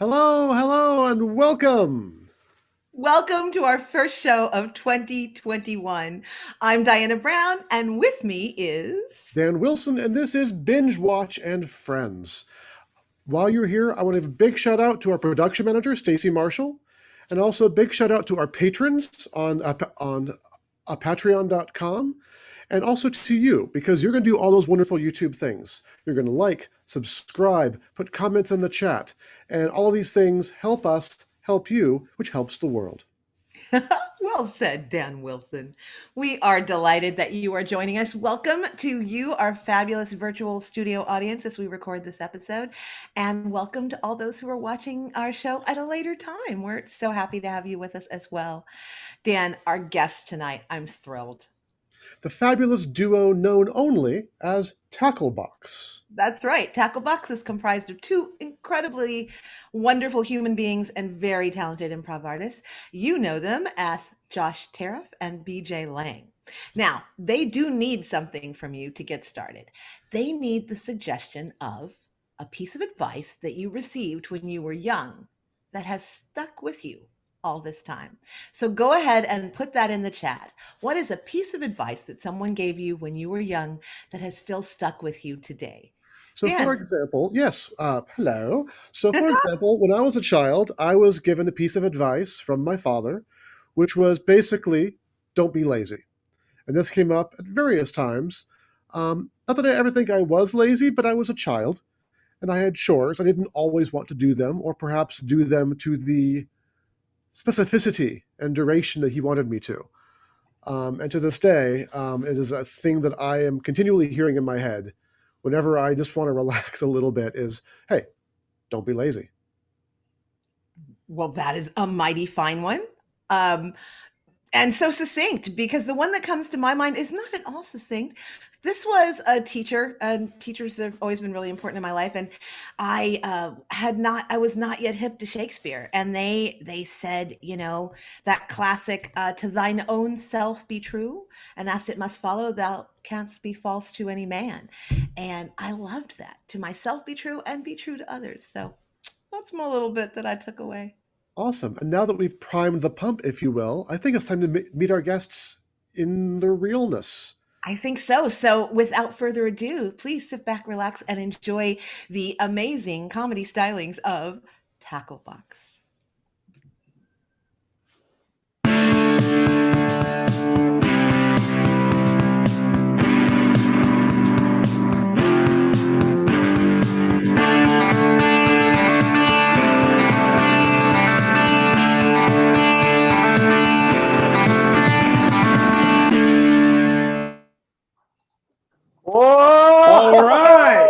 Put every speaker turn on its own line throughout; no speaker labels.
Hello, hello, and welcome.
Welcome to our first show of 2021. I'm Diana Brown, and with me is.
Dan Wilson, and this is Bingewatch and Friends. While you're here, I want to give a big shout out to our production manager, Stacy Marshall, and also a big shout out to our patrons on patreon.com, and also to you, because you're going to do all those wonderful YouTube things. You're going to like, subscribe, put comments in the chat, and all of these things help us help you, which helps the world.
Well said, Dan Wilson. We are delighted that you are joining us. Welcome to you, our fabulous virtual studio audience, as we record this episode. And welcome to all those who are watching our show at a later time. We're so happy to have you with us as well. Dan, our guest tonight, I'm thrilled.
The fabulous duo known only as Tacklebox.
That's right. Tacklebox is comprised of two incredibly wonderful human beings and very talented improv artists. You know them as Josh Tariff and BJ Lang. Now, they do need something from you to get started. They need the suggestion of a piece of advice that you received when you were young that has stuck with you all this time. So go ahead and put that in the chat. What is a piece of advice that someone gave you when you were young that has still stuck with you today?
So, for
Dan.
example, yes, hello. So, for example, when I was a child, I was given a piece of advice from my father, which was basically don't be lazy. And this came up at various times. Not that I ever think I was lazy, but I was a child and I had chores. I didn't always want to do them, or perhaps do them to the specificity and duration that he wanted me to. And to this day, it is a thing that I am continually hearing in my head whenever I just want to relax a little bit is, hey, don't be lazy.
Well, that is a mighty fine one. Um, and so succinct, because the one that comes to my mind is not at all succinct. This was a teacher, and teachers have always been really important in my life. And I was not yet hip to Shakespeare, and they said, that classic, "To thine own self be true, and as it must follow, thou canst be false to any man." And I loved that. To myself be true, and be true to others. So that's my little bit that I took away.
Awesome. And now that we've primed the pump, if you will, I think it's time to meet our guests in the realness.
I think so. So, without further ado, please sit back, relax, and enjoy the amazing comedy stylings of Tacklebox.
All right.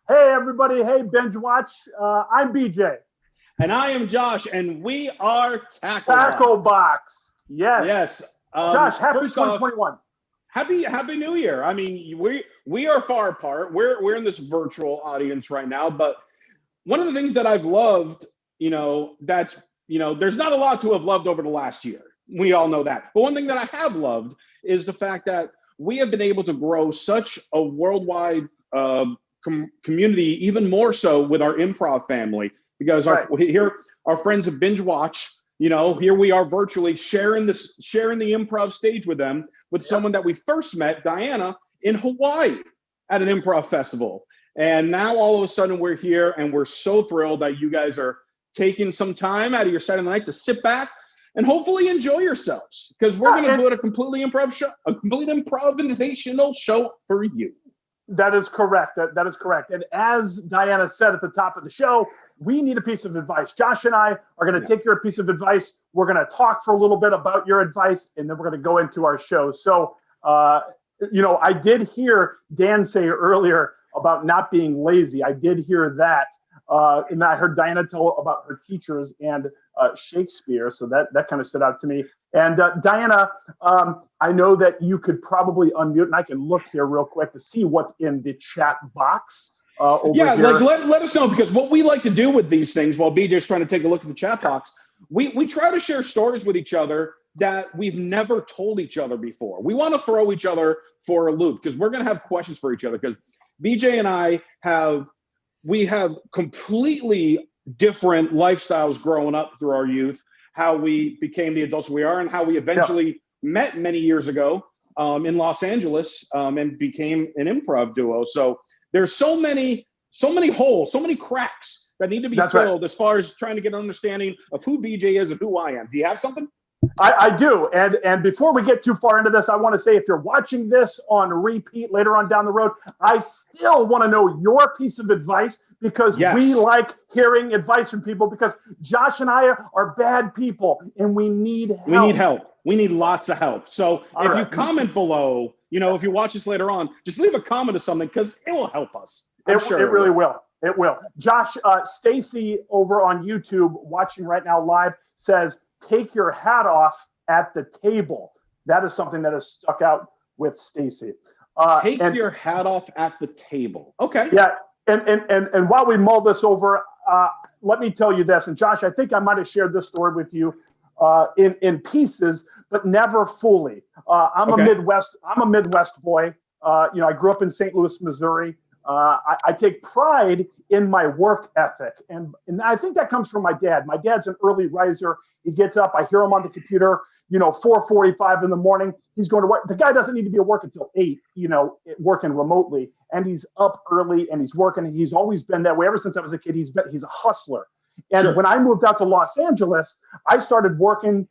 Hey, everybody. Hey, Bingewatch. I'm BJ.
And I am Josh, and we are
Tacklebox. Yes.
Yes.
Josh, happy
first off,
2021.
Happy New Year. I mean, we are far apart. We're in this virtual audience right now, but one of the things that I've loved, there's not a lot to have loved over the last year. We all know that. But one thing that I have loved is the fact that we have been able to grow such a worldwide community, even more so with our improv family, because our friends at Bingewatch, here we are virtually sharing the improv stage with them, with someone that we first met, Diana, in Hawaii at an improv festival. And now all of a sudden we're here, and we're so thrilled that you guys are taking some time out of your Saturday night to sit back and hopefully enjoy yourselves, because we're going to do a complete improvisational show for you.
That is correct. That is correct. And as Diana said at the top of the show, we need a piece of advice. Josh and I are going to take your piece of advice. We're going to talk for a little bit about your advice, and then we're going to go into our show. So, I did hear Dan say earlier about not being lazy. I did hear that. And I heard Diana tell about her teachers and Shakespeare. So that kind of stood out to me. And Diana, I know that you could probably unmute, and I can look here real quick to see what's in the chat box. Over here.
Let us know, because what we like to do with these things, while BJ's trying to take a look at the chat box, we try to share stories with each other that we've never told each other before. We want to throw each other for a loop, because we're going to have questions for each other, because BJ and I have we have completely different lifestyles growing up through our youth, how we became the adults we are, and how we eventually met many years ago in Los Angeles and became an improv duo. So there's so many holes, so many cracks that need to be filled as far as trying to get an understanding of who BJ is and who I am. Do you have something?
I do. And before we get too far into this, I want to say if you're watching this on repeat later on down the road, I still want to know your piece of advice, because we like hearing advice from people, because Josh and I are bad people and we need help.
We need help. We need lots of help. So if you comment below, if you watch this later on, just leave a comment or something, because it will help us. I'm sure
it really will. It will. Josh, Stacy over on YouTube watching right now live says, take your hat off at the table. That is something that has stuck out with Stacy.
Take your hat off at the table. Okay.
Yeah. And while we mull this over, let me tell you this. And Josh, I think I might have shared this story with you in pieces, but never fully. I'm a Midwest boy. I grew up in St. Louis, Missouri. I take pride in my work ethic. And I think that comes from my dad. My dad's an early riser. He gets up. I hear him on the computer, 4:45 in the morning. He's going to work. The guy doesn't need to be at work until 8, working remotely. And he's up early and he's working. And he's always been that way. Ever since I was a kid, he's a hustler. And when I moved out to Los Angeles, I started working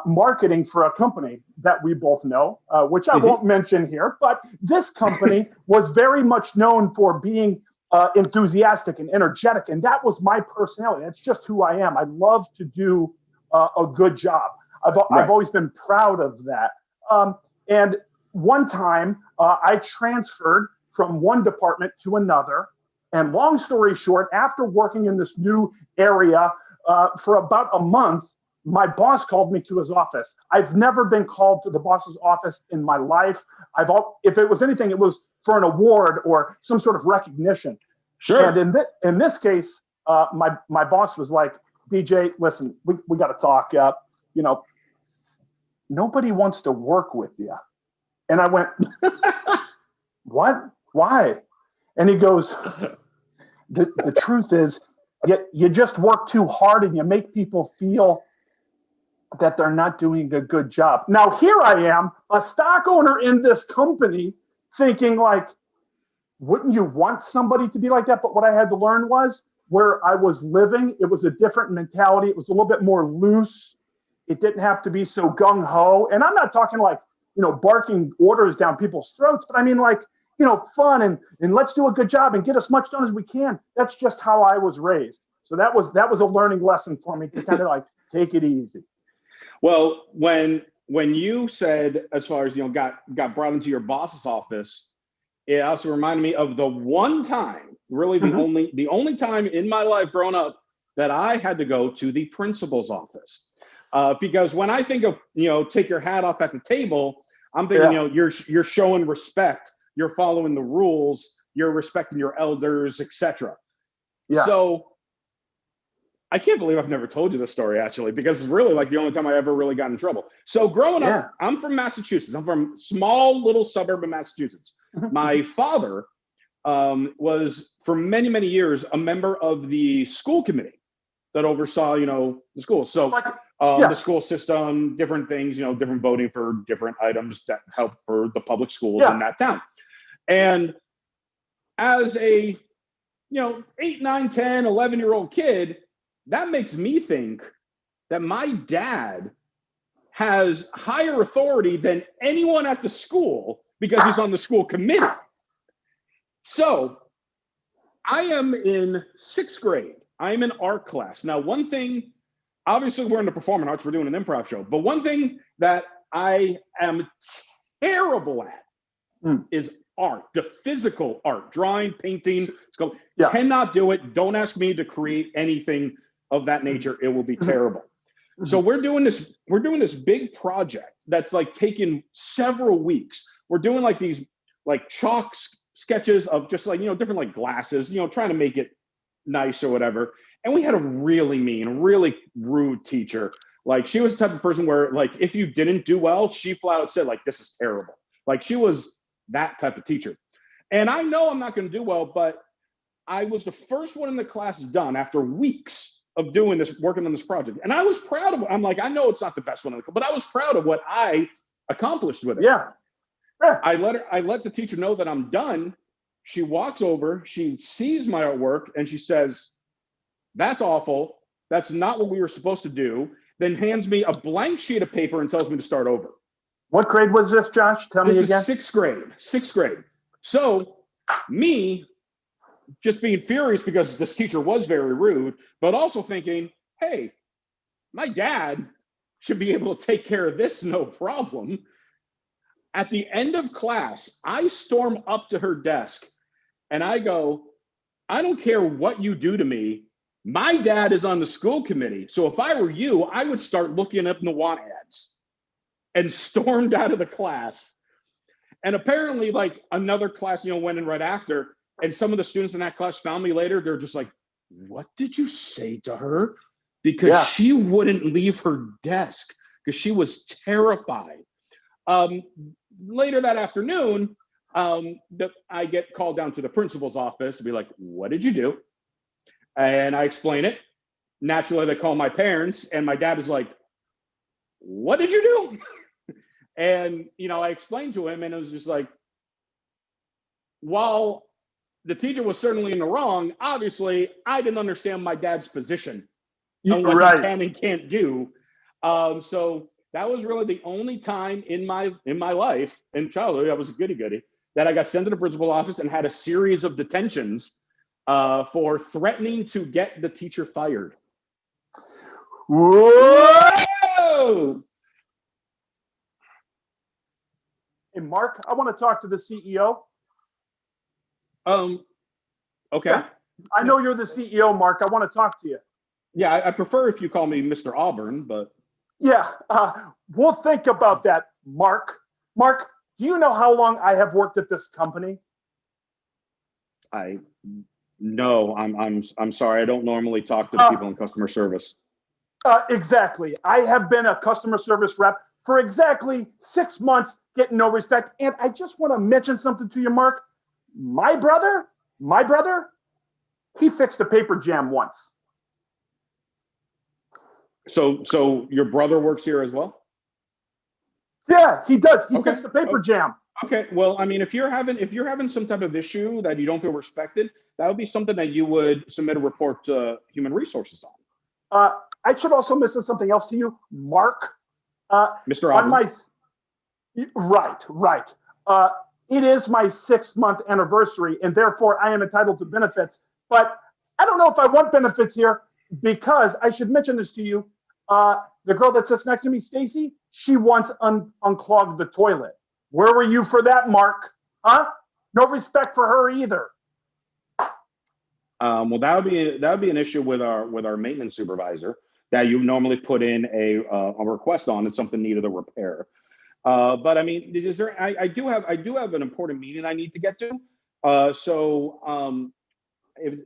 marketing for a company that we both know, which I won't mention here. But this company was very much known for being enthusiastic and energetic. And that was my personality. That's just who I am. I love to do a good job. I've always been proud of that. And one time I transferred from one department to another. And long story short, after working in this new area for about a month, my boss called me to his office. I've never been called to the boss's office in my life. If it was anything, it was for an award or some sort of recognition.
Sure.
And in this case, my boss was like, DJ, listen, we got to talk. Nobody wants to work with you. And I went, what? Why? And he goes, the truth is, you just work too hard and you make people feel that they're not doing a good job. Now, here I am, a stock owner in this company, thinking like, wouldn't you want somebody to be like that? But what I had to learn was where I was living, it was a different mentality. It was a little bit more loose. It didn't have to be so gung-ho. And I'm not talking like, barking orders down people's throats, but I mean like, fun and let's do a good job and get as much done as we can. That's just how I was raised. So that was a learning lesson for me to kind of like take it easy.
Well, when you said, as far as, got brought into your boss's office, it also reminded me of the one time, really the only time in my life growing up that I had to go to the principal's office. Because when I think of, take your hat off at the table, I'm thinking, you're showing respect, you're following the rules, you're respecting your elders, etc. Yeah. So I can't believe I've never told you this story, actually, because it's really like the only time I ever really got in trouble. So growing up, I'm from Massachusetts. I'm from small little suburb of Massachusetts. My father was for many, many years a member of the school committee that oversaw, the schools. So the school system, different things, different voting for different items that help for the public schools in that town. And as a, 8, 9, 10, 11-year-old kid, that makes me think that my dad has higher authority than anyone at the school because he's on the school committee. So I am in 6th grade. I am in art class. Now, one thing, obviously we're in the performing arts, we're doing an improv show, but one thing that I am terrible at is art, the physical art, drawing, painting. Cannot do it. Don't ask me to create anything of that nature. It will be terrible. So we're doing this big project that's like taking several weeks. We're doing like these like chalk sketches of just like, different like glasses, trying to make it nice or whatever. And we had a really mean, really rude teacher. Like she was the type of person where like, if you didn't do well, she flat out said like, this is terrible. Like she was that type of teacher. And I know I'm not going to do well, but I was the first one in the class done after weeks of doing this, working on this project. And I was proud of it. I'm like, I know it's not the best one in the class, but I was proud of what I accomplished with it.
Yeah.
I let the teacher know that I'm done. She walks over, she sees my artwork, and she says, "That's awful. That's not what we were supposed to do." Then hands me a blank sheet of paper and tells me to start over.
What grade was this, Josh? Tell me again.
This is 6th grade. 6th grade. So me just being furious because this teacher was very rude, but also thinking, hey, my dad should be able to take care of this, no problem. At the end of class, I storm up to her desk and I go, "I don't care what you do to me. My dad is on the school committee. So if I were you, I would start looking up Noir ads," and stormed out of the class. And apparently, like, another class, went in right after. And some of the students in that class found me later. They're just like, "What did you say to her?" Because she wouldn't leave her desk because she was terrified. Later that afternoon, I get called down to the principal's office to be like, "What did you do?" And I explain it. Naturally, they call my parents, and my dad is like, "What did you do?" And, I explained to him, and it was just like, while the teacher was certainly in the wrong, obviously, I didn't understand my dad's position and what he can and can't do. So that was really the only time in my life, in childhood, I was a goody-goody, that I got sent to the principal office and had a series of detentions for threatening to get the teacher fired.
Whoa! Hey, Mark, I want to talk to the CEO.
Okay.
Yeah, I know you're the CEO, Mark. I want to talk to you.
Yeah, I prefer if you call me Mr. Auburn, but.
Yeah, we'll think about that, Mark. Mark, do you know how long I have worked at this company?
No, I'm sorry. I don't normally talk to people in customer service.
Exactly. I have been a customer service rep for exactly 6 months, getting no respect. And I just want to mention something to you, Mark. My brother, he fixed a paper jam once.
So your brother works here as well?
Yeah, he does. He fixed the paper jam.
Okay. Well, I mean, if you're having some type of issue that you don't feel respected, that would be something that you would submit a report to Human Resources on.
I should also mention something else to you, Mark.
Mr. Auburn.
Right. It is my 6-month anniversary, and therefore I am entitled to benefits. But I don't know if I want benefits here, because I should mention this to you. The girl that sits next to me, Stacy, she once unclogged the toilet. Where were you for that, Mark? Huh? No respect for her either.
Well, that would be an issue with our maintenance supervisor that you normally put in a request on if something needed a repair. But I mean, I do have an important meeting I need to get to.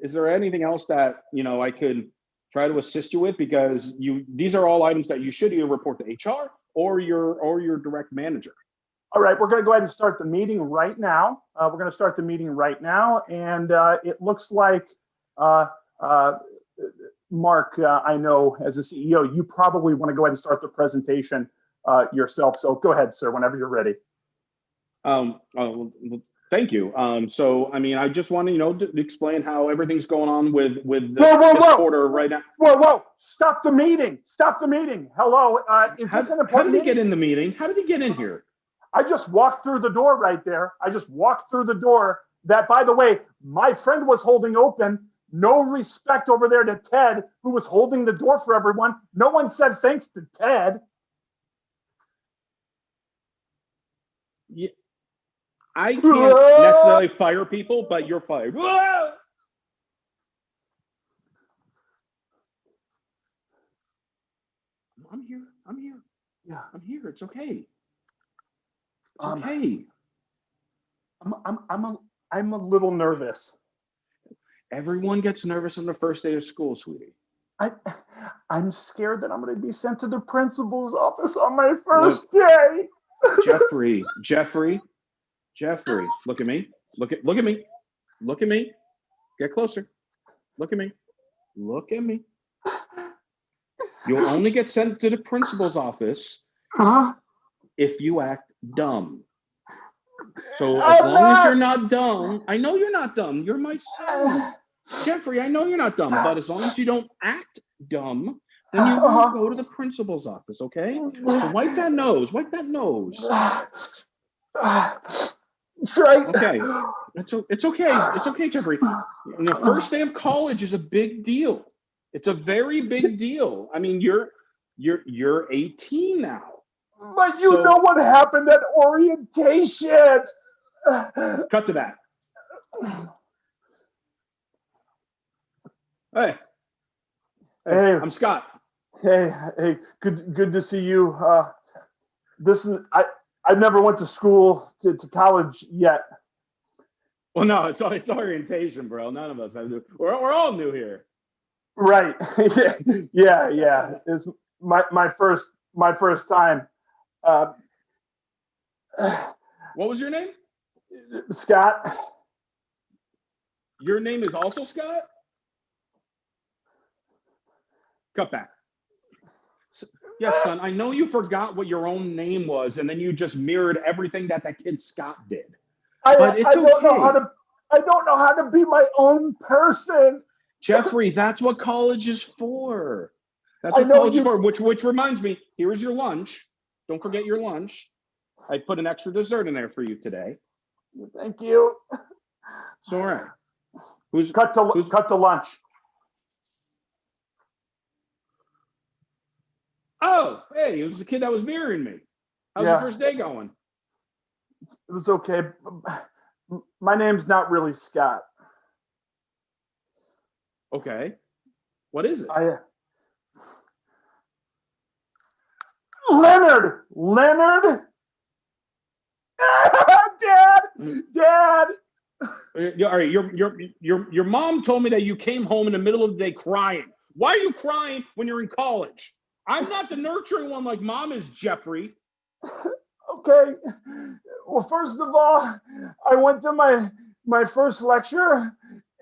Is there anything else that I could try to assist you with? Because these are all items that you should either report to HR or your direct manager.
All right, we're going to go ahead and start the meeting right now. And it looks like, Mark, I know as a CEO, you probably want to go ahead and start the presentation yourself. So go ahead, sir, whenever you're ready.
Thank you. So, I mean, I just want to explain how everything's going on with
this
quarter right now.
Whoa! Stop the meeting! Hello, is this an important
How did he get in the meeting? How did he get in here?
I just walked through the door right there. That, by the way, my friend was holding open. No respect over there to Ted, who was holding the door for everyone. No one said thanks to Ted.
Yeah, I can't necessarily fire people, but you're fired. Whoa! I'm here.
Yeah,
I'm here. It's okay. It's okay.
I'm a little nervous.
Everyone gets nervous on the first day of school, sweetie.
I'm scared that I'm going to be sent to the principal's office on my first day.
Jeffrey, look at me. Look at me. Get closer. Look at me. Look at me. You'll only get sent to the principal's office if you act dumb. So as long as you're not dumb, I know you're not dumb. You're my son. Jeffrey, I know you're not dumb, but as long as you don't act dumb, then you won't go to the principal's office, okay? So wipe that nose. Wipe that nose. Okay. It's okay. It's okay, Jeffrey. The first day of college is a big deal. It's a very big deal. I mean, you're 18 now.
But you know what happened at orientation.
Cut to that. Hey, I'm Scott.
Hey, good to see you. I never went to school to college yet.
Well, no, it's orientation, bro. None of us have to. We're all new here.
Right. yeah. It's my first time.
What was your name?
Scott.
Your name is also Scott? Cut back. Yes, son, I know you forgot what your own name was, and then you just mirrored everything that kid Scott did. But it's okay.
I don't know how to be my own person.
Jeffrey, that's what college is for. That's what college is for. Which reminds me, here is your lunch. Don't forget your lunch. I put an extra dessert in there for you today.
Thank you.
It's all right.
Cut to lunch.
Oh, hey, it was the kid that was mirroring me. How's your first day going?
It was okay. My name's not really Scott.
Okay. What is it?
Leonard. Dad.
All right. Your mom told me that you came home in the middle of the day crying. Why are you crying when you're in college? I'm not the nurturing one like mom is, Jeffrey.
Okay. Well, first of all, I went to my first lecture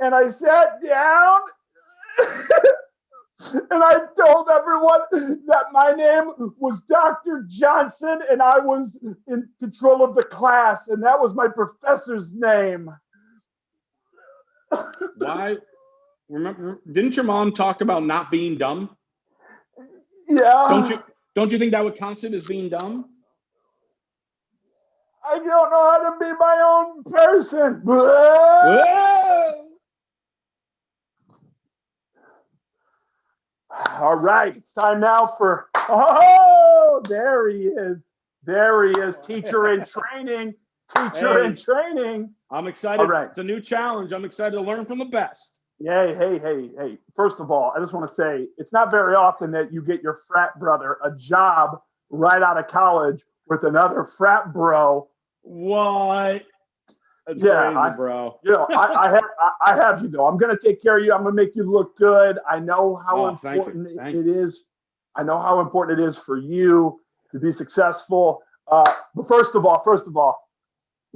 and I sat down and I told everyone that my name was Dr. Johnson and I was in control of the class, and that was my professor's name.
Why? Remember, didn't your mom talk about not being dumb?
Yeah.
Don't you think that would constitute as being dumb?
I don't know how to be my own person.
Whoa!
All right, it's time now for, oh, there he is. Teacher in training. In training.
I'm excited.
All right.
It's a new challenge. I'm excited to learn from the best.
Hey. First of all, I just want to say, it's not very often that you get your frat brother a job right out of college with another frat bro.
What? That's crazy, bro.
I have you though. I'm gonna take care of you. I'm gonna make you look good. I know how important it is. I know how important it is for you to be successful. But first of all,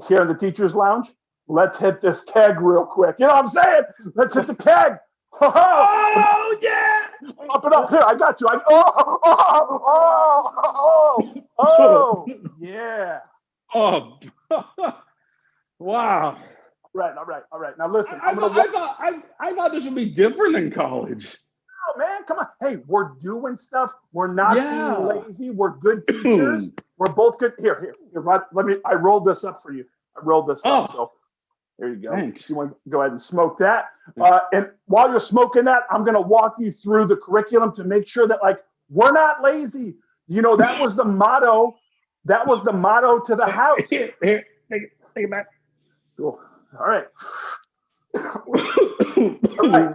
here in the teacher's lounge, let's hit this keg real quick. You know what I'm saying? Let's hit the keg.
Oh yeah!
Up and up here. I got you. Yeah.
Oh. Wow.
All right. Now listen.
I thought this would be different in college.
Oh man, come on. Hey, we're doing stuff. We're not being lazy. We're good teachers. We're both good. Here. Let me. I rolled this up for you. Up. So there you go.
Thanks.
You want to go ahead and smoke that? And while you're smoking that, I'm going to walk you through the curriculum to make sure that we're not lazy. You know, that was the motto. That was the motto to the house.
Here, take it back.
Cool. All right. All right.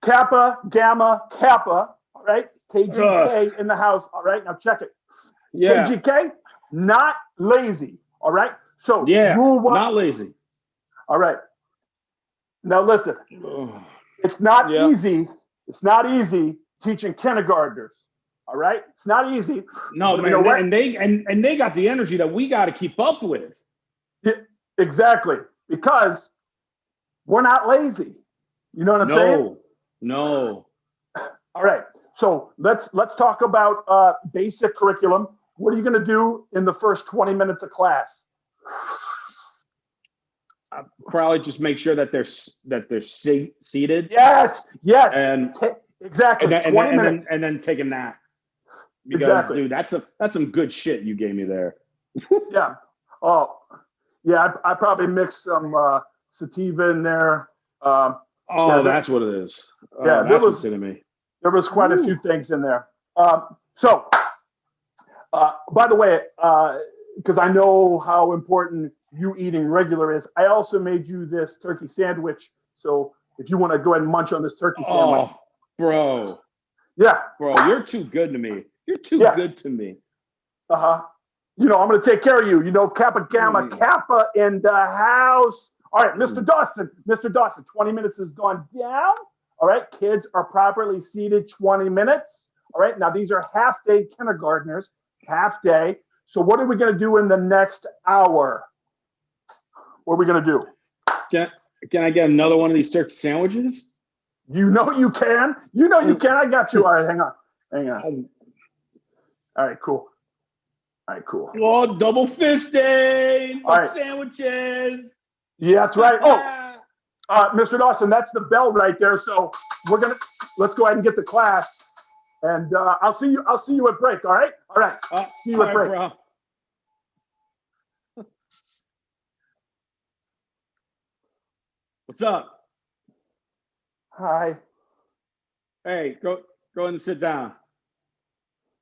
Kappa, Gamma, Kappa. All right. KGK in the house. All right. Now check it.
Yeah.
KGK, not lazy. All right. So
rule one. Not lazy.
All right. Now listen. It's not easy. It's not easy teaching kindergartners. All right. It's not easy.
No, man. You know what? And they got the energy that we got to keep up with.
Yeah, exactly. Because we're not lazy. You know what I'm saying?
No.
All right. So let's talk about basic curriculum. What are you going to do in the first 20 minutes of class?
Probably just make sure that they're seated.
Yes.
And
exactly. 20 minutes.
And then take a nap. Because
Exactly.
dude, that's some good shit you gave me there.
Yeah. Oh, yeah. I probably mixed some sativa in there.
That's what it is.
Yeah,
that's what's in me.
There was quite a few things in there. So, by the way, because I know how important you eating regular is, I also made you this turkey sandwich. So if you want to go ahead and munch on this turkey sandwich.
Oh, bro.
Yeah.
Bro, you're too good to me. You're too good to me.
Uh-huh. You know, I'm going to take care of you. You know, Kappa Gamma Kappa in the house. All right, Mr. Dawson, 20 minutes has gone down. All right, kids are properly seated 20 minutes. All right, now these are half-day kindergartners, half day. So what are we going to do in the next hour? What are we going to do?
Can I get another one of these turkey sandwiches?
You know you can. You know you can. I got you. All right, hang on. All right, cool.
Oh, double fisting.
All right.
Sandwiches.
Yeah, that's right. Oh, Mr. Dawson, that's the bell right there. So let's go ahead and get to class, and I'll see you at break. All right. See you at break.
Bro. What's up?
Hi.
Hey, go ahead and sit down.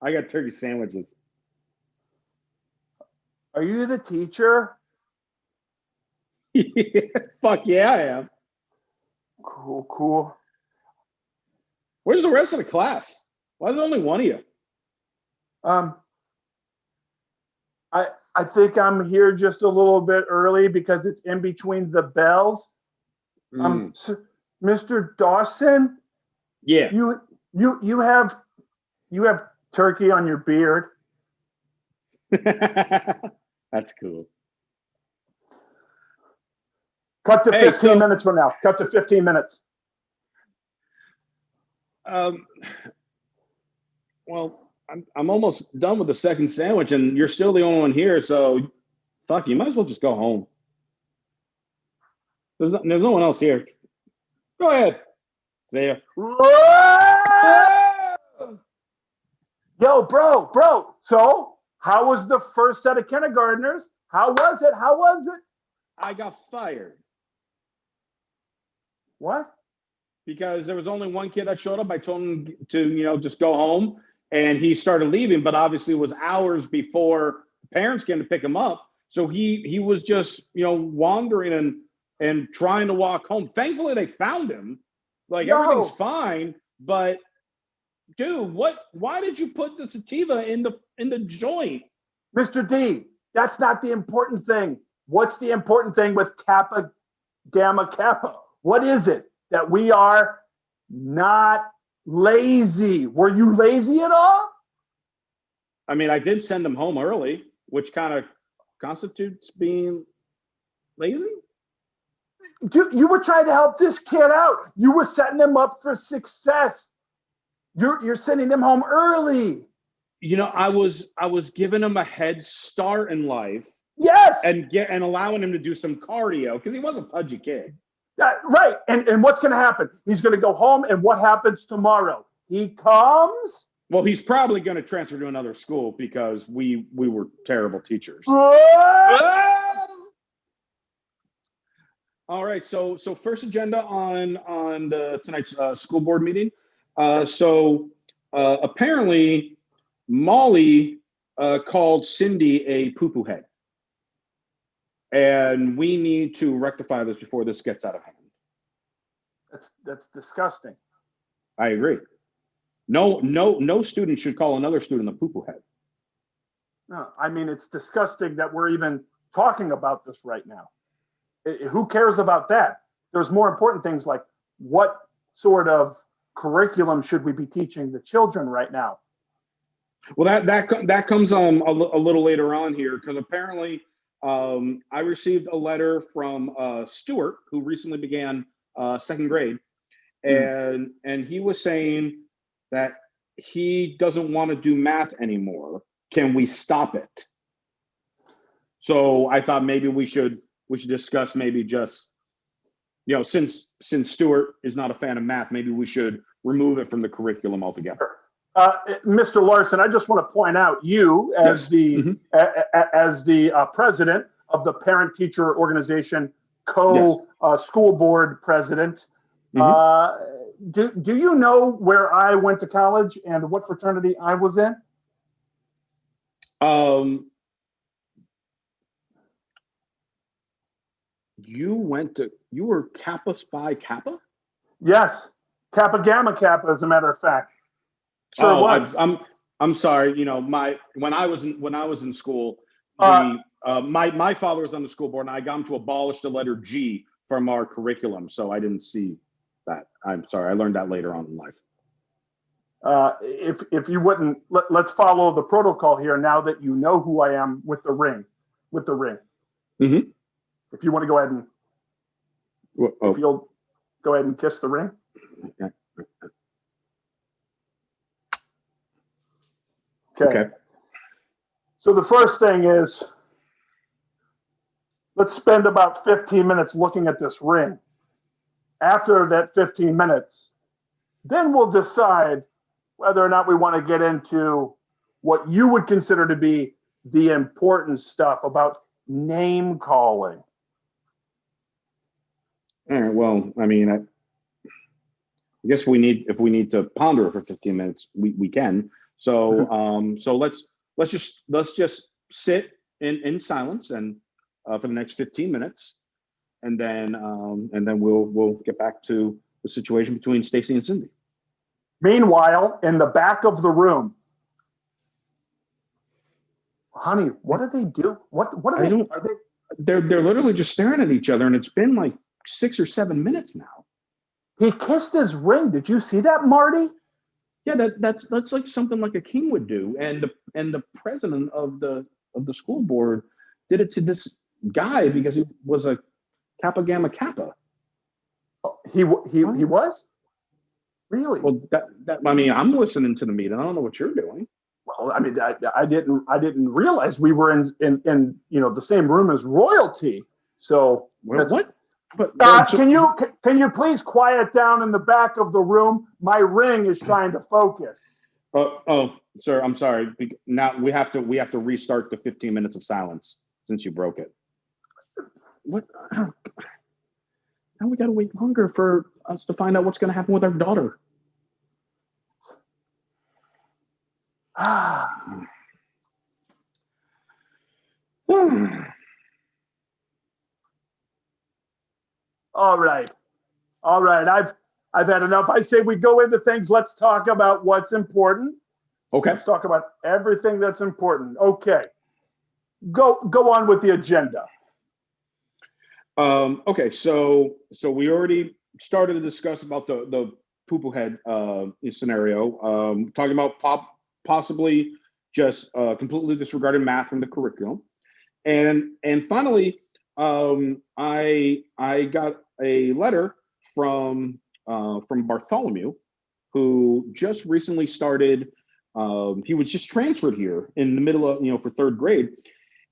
I got turkey sandwiches.
Are you the teacher?
Fuck yeah, I am.
Cool.
Where's the rest of the class? Why is there only one of you?
I think I'm here just a little bit early because it's in between the bells. Mr. Dawson?
Yeah.
You have turkey on your beard.
That's cool.
Cut to 15 minutes from now. Cut to 15 minutes.
Well, I'm almost done with the second sandwich, and you're still the only one here. So, fuck, you might as well just go home. There's no one else here. Go ahead. See ya.
Yo, bro. So, how was the first set of kindergartners? How was it?
I got fired.
What?
Because there was only one kid that showed up. I told him to, just go home, and he started leaving. But obviously, it was hours before parents came to pick him up. So he was just, wandering and trying to walk home. Thankfully, they found him. Everything's fine. But dude, why did you put the sativa in the joint?
Mr. D, that's not the important thing. What's the important thing with Kappa Gamma Kappa? What is it? That we are not lazy. Were you lazy at all?
I mean, I did send him home early, which kind of constitutes being lazy.
You were trying to help this kid out. You were setting him up for success. You're sending him home early.
I was giving him a head start in life.
Yes.
And allowing him to do some cardio because he was a pudgy kid.
Right. And what's going to happen? He's going to go home, and what happens tomorrow? He comes.
Well, he's probably going to transfer to another school because we were terrible teachers. All right. So first agenda on tonight's school board meeting. Apparently, Molly called Cindy a poo-poo head. And we need to rectify this before this gets out of hand.
That's disgusting.
I agree. No student should call another student a poo-poo head.
No, I mean, it's disgusting that we're even talking about this right now. Who cares about that? There's more important things like what sort of curriculum should we be teaching the children right now?
Well, that comes a little later on here because apparently I received a letter from Stuart, who recently began second grade, and he was saying that he doesn't want to do math anymore. Can we stop it? So I thought maybe we should discuss maybe just, since Stuart is not a fan of math, maybe we should remove it from the curriculum altogether.
Mr. Larson, I just want to point out you as the president of the parent teacher organization, school board president. Do you know where I went to college and what fraternity I was in?
You were Kappa Phi Kappa?
Yes, Kappa Gamma Kappa, as a matter of fact. Sure was.
I'm sorry. When I was in school, my father was on the school board, and I got him to abolish the letter G from our curriculum, so I didn't see that. I'm sorry. I learned that later on in life.
If you wouldn't, let's follow the protocol here. Now that you know who I am with the ring.
Mm-hmm.
If you want to go ahead and, if you'll go ahead and kiss the ring. Okay. So the first thing is, let's spend about 15 minutes looking at this ring. After that 15 minutes, then we'll decide whether or not we want to get into what you would consider to be the important stuff about name calling.
All right. Well, I mean, I guess if we need to ponder it for 15 minutes, we can. So so let's just sit in silence and for the next 15 minutes, and then we'll get back to the situation between Stacy and Cindy.
Meanwhile, in the back of the room, honey, what do they do? What are they?
They're literally just staring at each other, and it's been like 6 or 7 minutes now.
He kissed his ring. Did you see that, Marty?
Yeah, that's like something like a king would do, and the president of the school board did it to this guy because he was a Kappa Gamma Kappa.
Oh, he was? Really?
Well, that I mean, I'm listening to the meeting. I don't know what you're doing.
Well, I mean, I didn't realize we were in the same room as royalty. So
what? But
can you please quiet down in the back of the room? My ring is trying to focus.
Oh, sir, I'm sorry. Now we have to restart the 15 minutes of silence since you broke it. What? Now we got to wait longer for us to find out what's going to happen with our daughter.
All right. I've had enough. I say we go into things. Let's talk about what's important.
Okay.
Let's talk about everything that's important. Okay. Go on with the agenda.
Okay. So we already started to discuss about the poo-poo head scenario. Talking about possibly just completely disregarding math from the curriculum, and finally, I got a letter from Bartholomew, who just recently started. He was just transferred here in the middle of for third grade,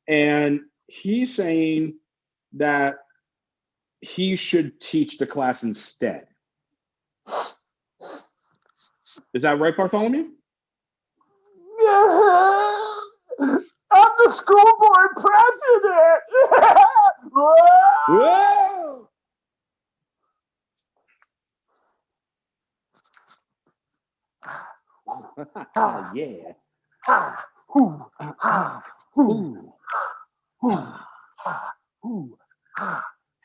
and he's saying that he should teach the class instead. Is that right, Bartholomew?
Yeah, I'm the school board president.
Whoa! Yeah.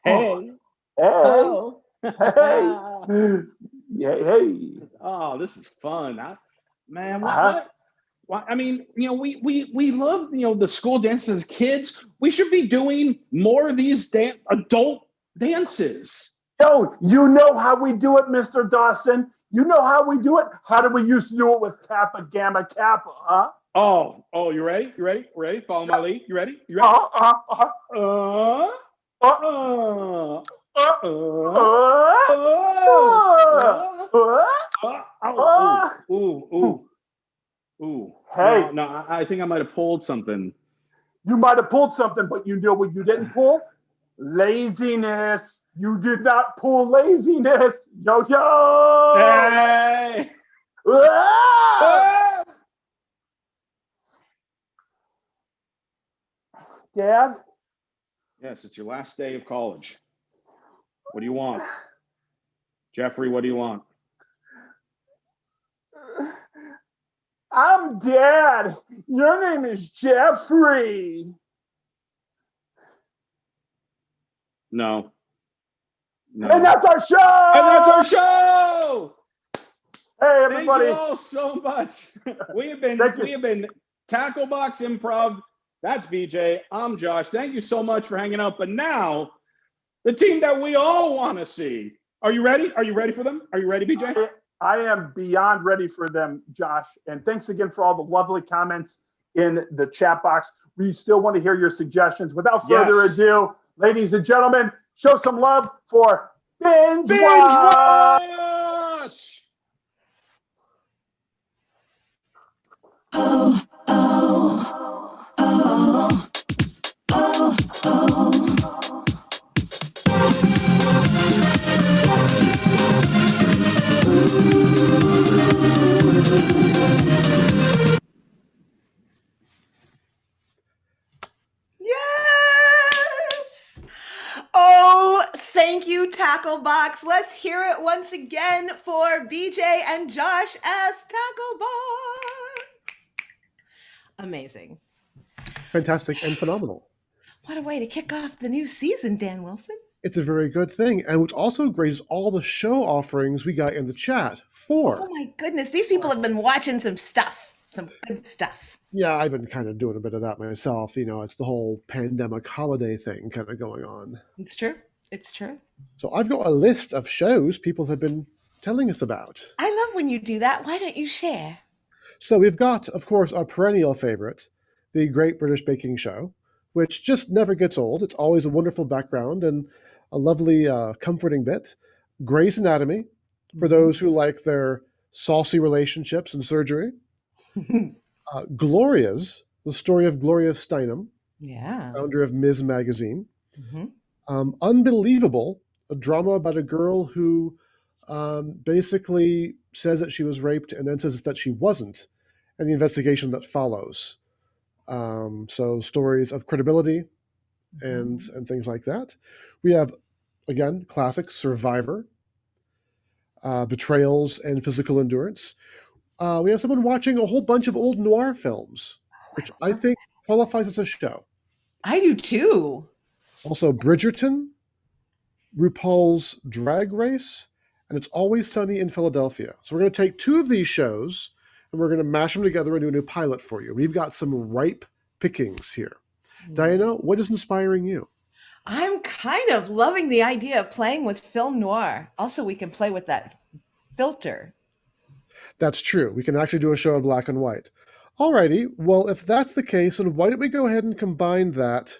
Hey.
Oh. Hey. Hey.
Oh, this is fun. Man, what? I mean, we love, the school dances as kids. We should be doing more of these adult dances.
Yo, you know how we do it, Mr. Dawson? You know how we do it? How did we used to do it with Kappa Gamma Kappa, huh?
Oh, you ready? You ready? Follow my lead. You ready? Ooh.
Hey.
No, I think I might have pulled something.
You might have pulled something, but you know what you didn't pull? Laziness. You did not pull laziness. Yo, yo!
Hey!
Dad?
Yes, it's your last day of college. What do you want? Jeffrey, what do you want?
I'm Dad. Your name is Jeffrey.
No.
And that's our show!
And that's our show!
Hey, everybody.
Thank you all so much. We have been Tacklebox Improv. That's BJ. I'm Josh. Thank you so much for hanging out. But now, the team that we all want to see. Are you ready? Are you ready for them? Are you ready, BJ?
I am beyond ready for them, Josh. And thanks again for all the lovely comments in the chat box. We still want to hear your suggestions. Without further ado, ladies and gentlemen, show some love for Bingewatch!
Yes! Oh, thank you, Tacklebox. Let's hear it once again for BJ and Josh as Tacklebox. Amazing.
Fantastic and phenomenal.
What a way to kick off the new season, Dan Wilson.
It's a very good thing. And what's also great is all the show offerings we got in the chat for.
Oh my goodness. These people have been watching some stuff, some good stuff.
Yeah, I've been kind of doing a bit of that myself. You know, it's the whole pandemic holiday thing kind of going on.
It's true. It's true.
So I've got a list of shows people have been telling us about.
I love when you do that. Why don't you share?
So we've got, of course, our perennial favorite, the Great British Baking Show, which just never gets old. It's always a wonderful background and a lovely, comforting bit. Grey's Anatomy, for those who like their saucy relationships and surgery. Gloria's, the story of Gloria Steinem, founder of Ms. Magazine. Unbelievable, a drama about a girl who basically says that she was raped and then says that she wasn't, and the investigation that follows. So stories of credibility and things like that. We have, again, classic Survivor, betrayals and physical endurance. We have someone watching a whole bunch of old noir films, which I think qualifies as a show.
I do too.
Also Bridgerton, RuPaul's Drag Race, and It's Always Sunny in Philadelphia. So we're going to take two of these shows and we're going to mash them together and do a new pilot for you. We've got some ripe pickings here. Diana, what is inspiring you?
I'm kind of loving the idea of playing with film noir. Also, we can play with that filter.
That's true. We can actually do a show in black and white. Alrighty. Well, if that's the case, then why don't we go ahead and combine that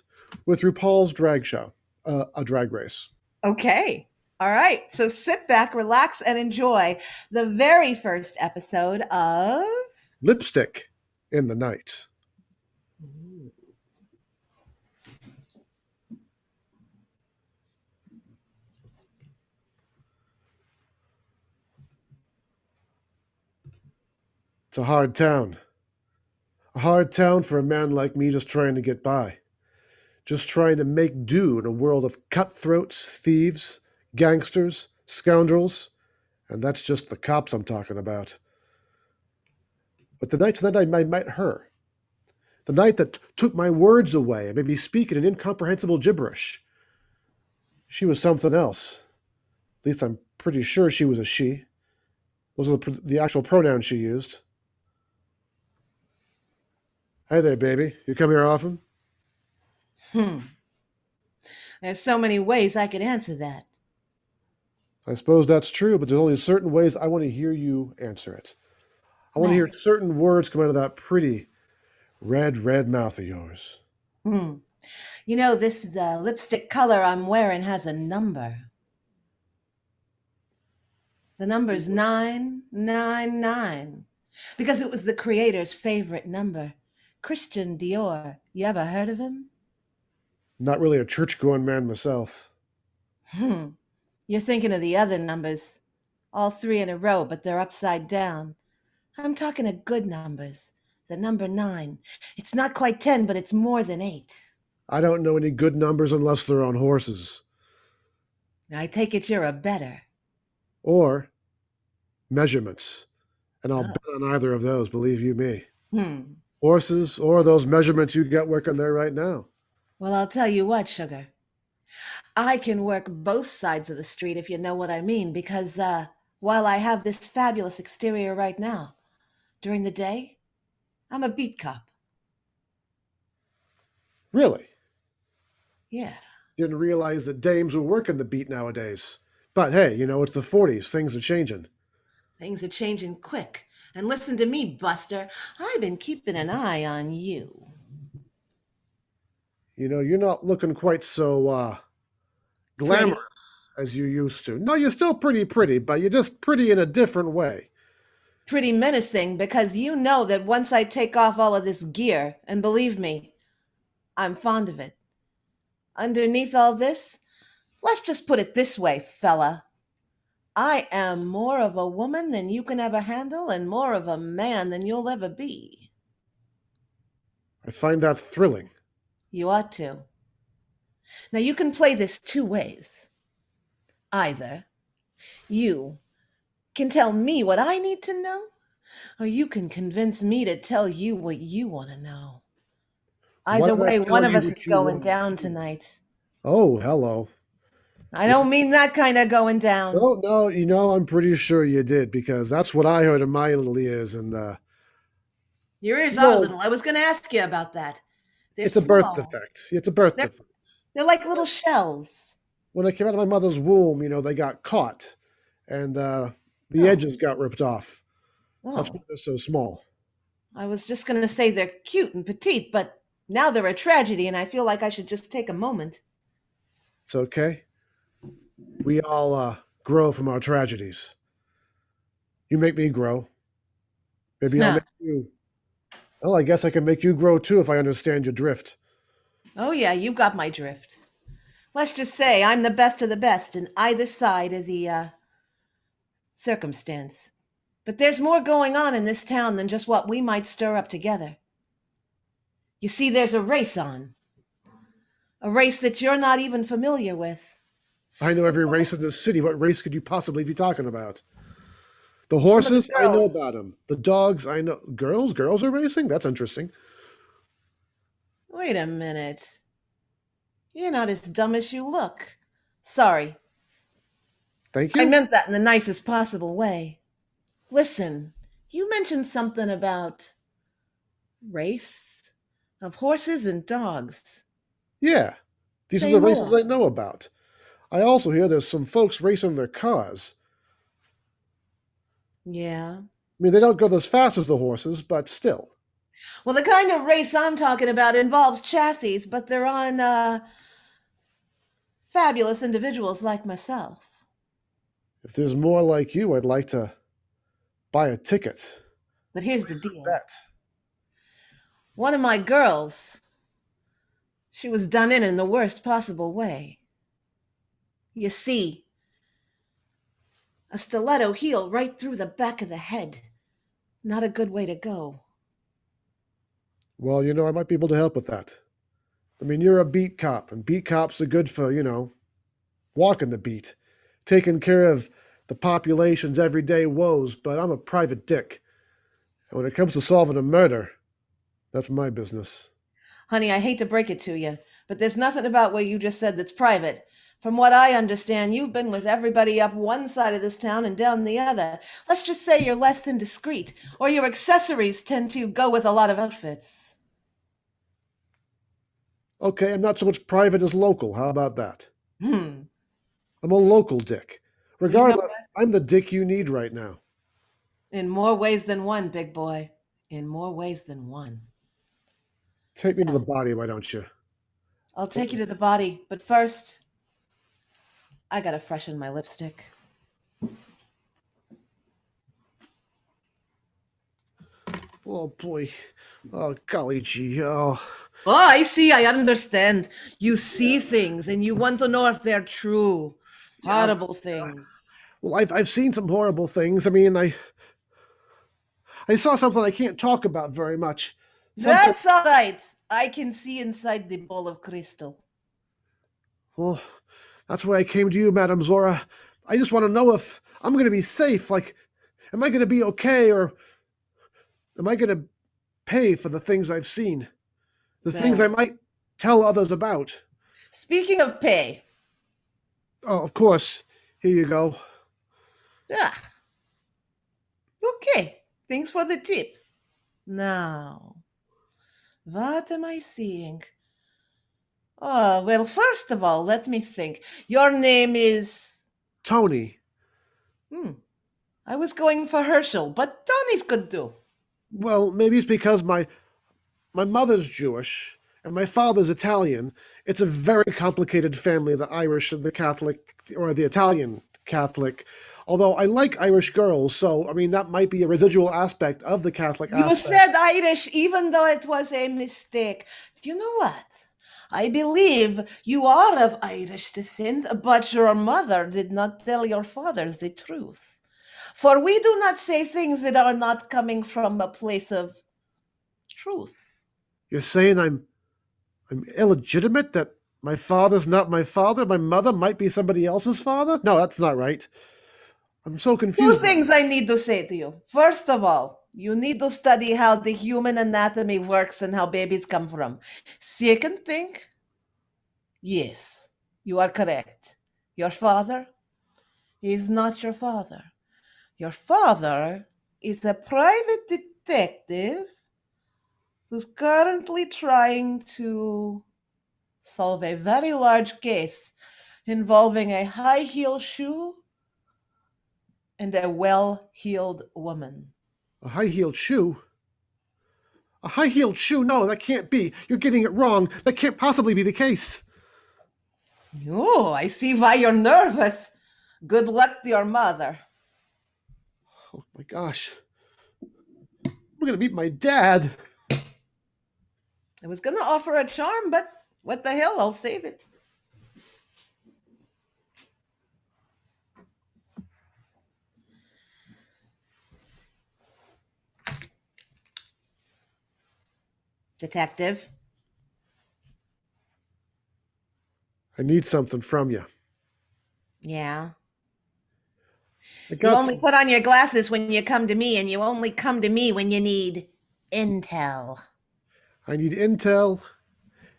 with RuPaul's drag show, a drag race.
Okay. All right. So sit back, relax, and enjoy the very first episode of
Lipstick in the Night. It's a hard town. A hard town for a man like me just trying to get by. Just trying to make do in a world of cutthroats, thieves, gangsters, scoundrels, and that's just the cops I'm talking about. But the night that I met her, the night that took my words away and made me speak in an incomprehensible gibberish, she was something else. At least I'm pretty sure she was a she. Those are the actual pronouns she used. Hey there, baby. You come here often?
There's so many ways I could answer that.
I suppose that's true, but there's only certain ways I want to hear you answer it. I want to hear certain words come out of that pretty red mouth of yours.
You know, this lipstick color I'm wearing has a number. The number's 999 because it was the creator's favorite number. Christian Dior. You ever heard of him?
Not really a church-going man myself.
You're thinking of the other numbers. All three in a row, but they're upside down. I'm talking of good numbers. The number 9. It's not quite 10, but it's more than 8.
I don't know any good numbers unless they're on horses.
I take it you're a better.
Or measurements. And I'll
Oh.
bet on either of those, believe you me.
Hmm.
Horses or those measurements you got working there right now.
Well, I'll tell you what, sugar. I can work both sides of the street if you know what I mean, because while I have this fabulous exterior right now, during the day, I'm a beat cop.
Really?
Yeah.
Didn't realize that dames were working the beat nowadays. But hey, it's the 40s. Things are changing.
Things are changing quick. And listen to me, Buster. I've been keeping an eye on you.
You're not looking quite so glamorous as you used to. No, you're still pretty, but you're just pretty in a different way.
Pretty menacing because you know that once I take off all of this gear, and believe me, I'm fond of it. Underneath all this, let's just put it this way, fella. I am more of a woman than you can ever handle and more of a man than you'll ever be.
I find that thrilling.
You ought to. Now you can play this two ways. Either you can tell me what I need to know, or you can convince me to tell you what you want to know.
Why
Either
don't I
way,
tell
one of
you
us
what
is
you
going
want?
down tonight.
Oh, hello.
I don't mean that kind of going down.
No, I'm pretty sure you did, because that's what I heard in my little ears, and
Your ears are
no,
little. I was going to ask you about that. They're
it's a birth
small.
defect. It's a birth
They're,
defect.
they're like little shells.
When I came out of my mother's womb, they got caught, and the
Oh.
edges got ripped off. That's
Oh,
why they're so small.
I was just going to say they're cute and petite, but now they're a tragedy, and I feel like I should just take a moment.
It's okay. We all grow from our tragedies. You make me grow. Maybe I'll
Huh.
make you. Well, I guess I can make you grow too if I understand your drift.
Oh, yeah, you got my drift. Let's just say I'm the best of the best in either side of the circumstance. But there's more going on in this town than just what we might stir up together. You see, there's a race on. A race that you're not even familiar with.
I know every race in this city. What race could you possibly be talking about? The
Some of the
horses, I know
girls.
about them. The dogs, I know. Girls are racing? That's interesting.
Wait a minute. You're not as dumb as you look. Sorry,
Thank
I
you.
meant that in the nicest possible way. Listen, you mentioned something about race of horses and dogs.
Yeah, these are
Say
the races
more.
I know about. I also hear there's some folks racing their cars.
Yeah.
I mean, they don't go as fast as the horses, but still.
Well, the kind of race I'm talking about involves chassis, but they're on fabulous individuals like myself.
If there's more like you, I'd like to buy a ticket.
But here's the
Place a
deal.
bet.
One of my girls, she was done in the worst possible way. You see, a stiletto heel right through the back of the head. Not a good way to go.
Well, I might be able to help with that. I mean, you're a beat cop, and beat cops are good for, walking the beat, taking care of the population's everyday woes, but I'm a private dick. And when it comes to solving a murder, that's my business.
Honey, I hate to break it to you, but there's nothing about what you just said that's private. From what I understand, you've been with everybody up one side of this town and down the other. Let's just say you're less than discreet, or your accessories tend to go with a lot of outfits.
Okay, I'm not so much private as local. How about that?
Hmm.
I'm a local dick.
You know
Regardless,
what?
I'm the dick you need right now.
In more ways than one, big boy. In more ways than one.
Take me to the body, why don't you?
I'll take you to the body, but first, I gotta freshen my lipstick.
Oh boy. Oh golly gee. Oh.
Oh, I see. I understand. You see things and you want to know if they're true.
Yeah.
Horrible things.
Well, I've seen some horrible things. I mean, I saw something I can't talk about very much. Something,
That's all right. I can see inside the bowl of crystal.
well, that's why I came to you, Madame Zora. I just want to know if I'm going to be safe. Like, am I going to be okay, or am I going to pay for the things I've seen? The things I
Well,
might tell others about.
speaking of pay,
Oh, of course. Here you go.
ah, okay. Thanks for the tip. Now, what am I seeing? Oh, well, first of all, let me think. Your name is.
Tony.
Hmm. I was going for Herschel, but Tony's good too.
Well, maybe it's because my mother's Jewish and my father's Italian. It's a very complicated family, the Irish and the Catholic, or the Italian Catholic. Although I like Irish girls, so I mean that might be a residual aspect of the Catholic
You
aspect.
said Irish, even though it was a mistake. Do you know what? I believe you are of Irish descent, but your mother did not tell your father the truth. For we do not say things that are not coming from a place of truth.
You're saying I'm illegitimate? That my father's not my father? My mother might be somebody else's father? No, that's not right. I'm so
Two
confused.
things I need to say to you. First of all, you need to study how the human anatomy works and how babies come from. Second thing, yes, you are correct. Your father is not your father. Your father is a private detective who's currently trying to solve a very large case involving a high heel shoe and a well heeled woman.
A high-heeled shoe? A high-heeled shoe? No, that can't be. You're getting it wrong. That can't possibly be the case.
Oh, I see why you're nervous. Good luck to your mother.
Oh my gosh. We're gonna meet my dad.
I was going to offer a charm, but what the hell? I'll save it. Detective.
I need something from you.
Yeah.
I
You
got
only put on your glasses when you come to me, and you only come to me when you need intel.
I need intel,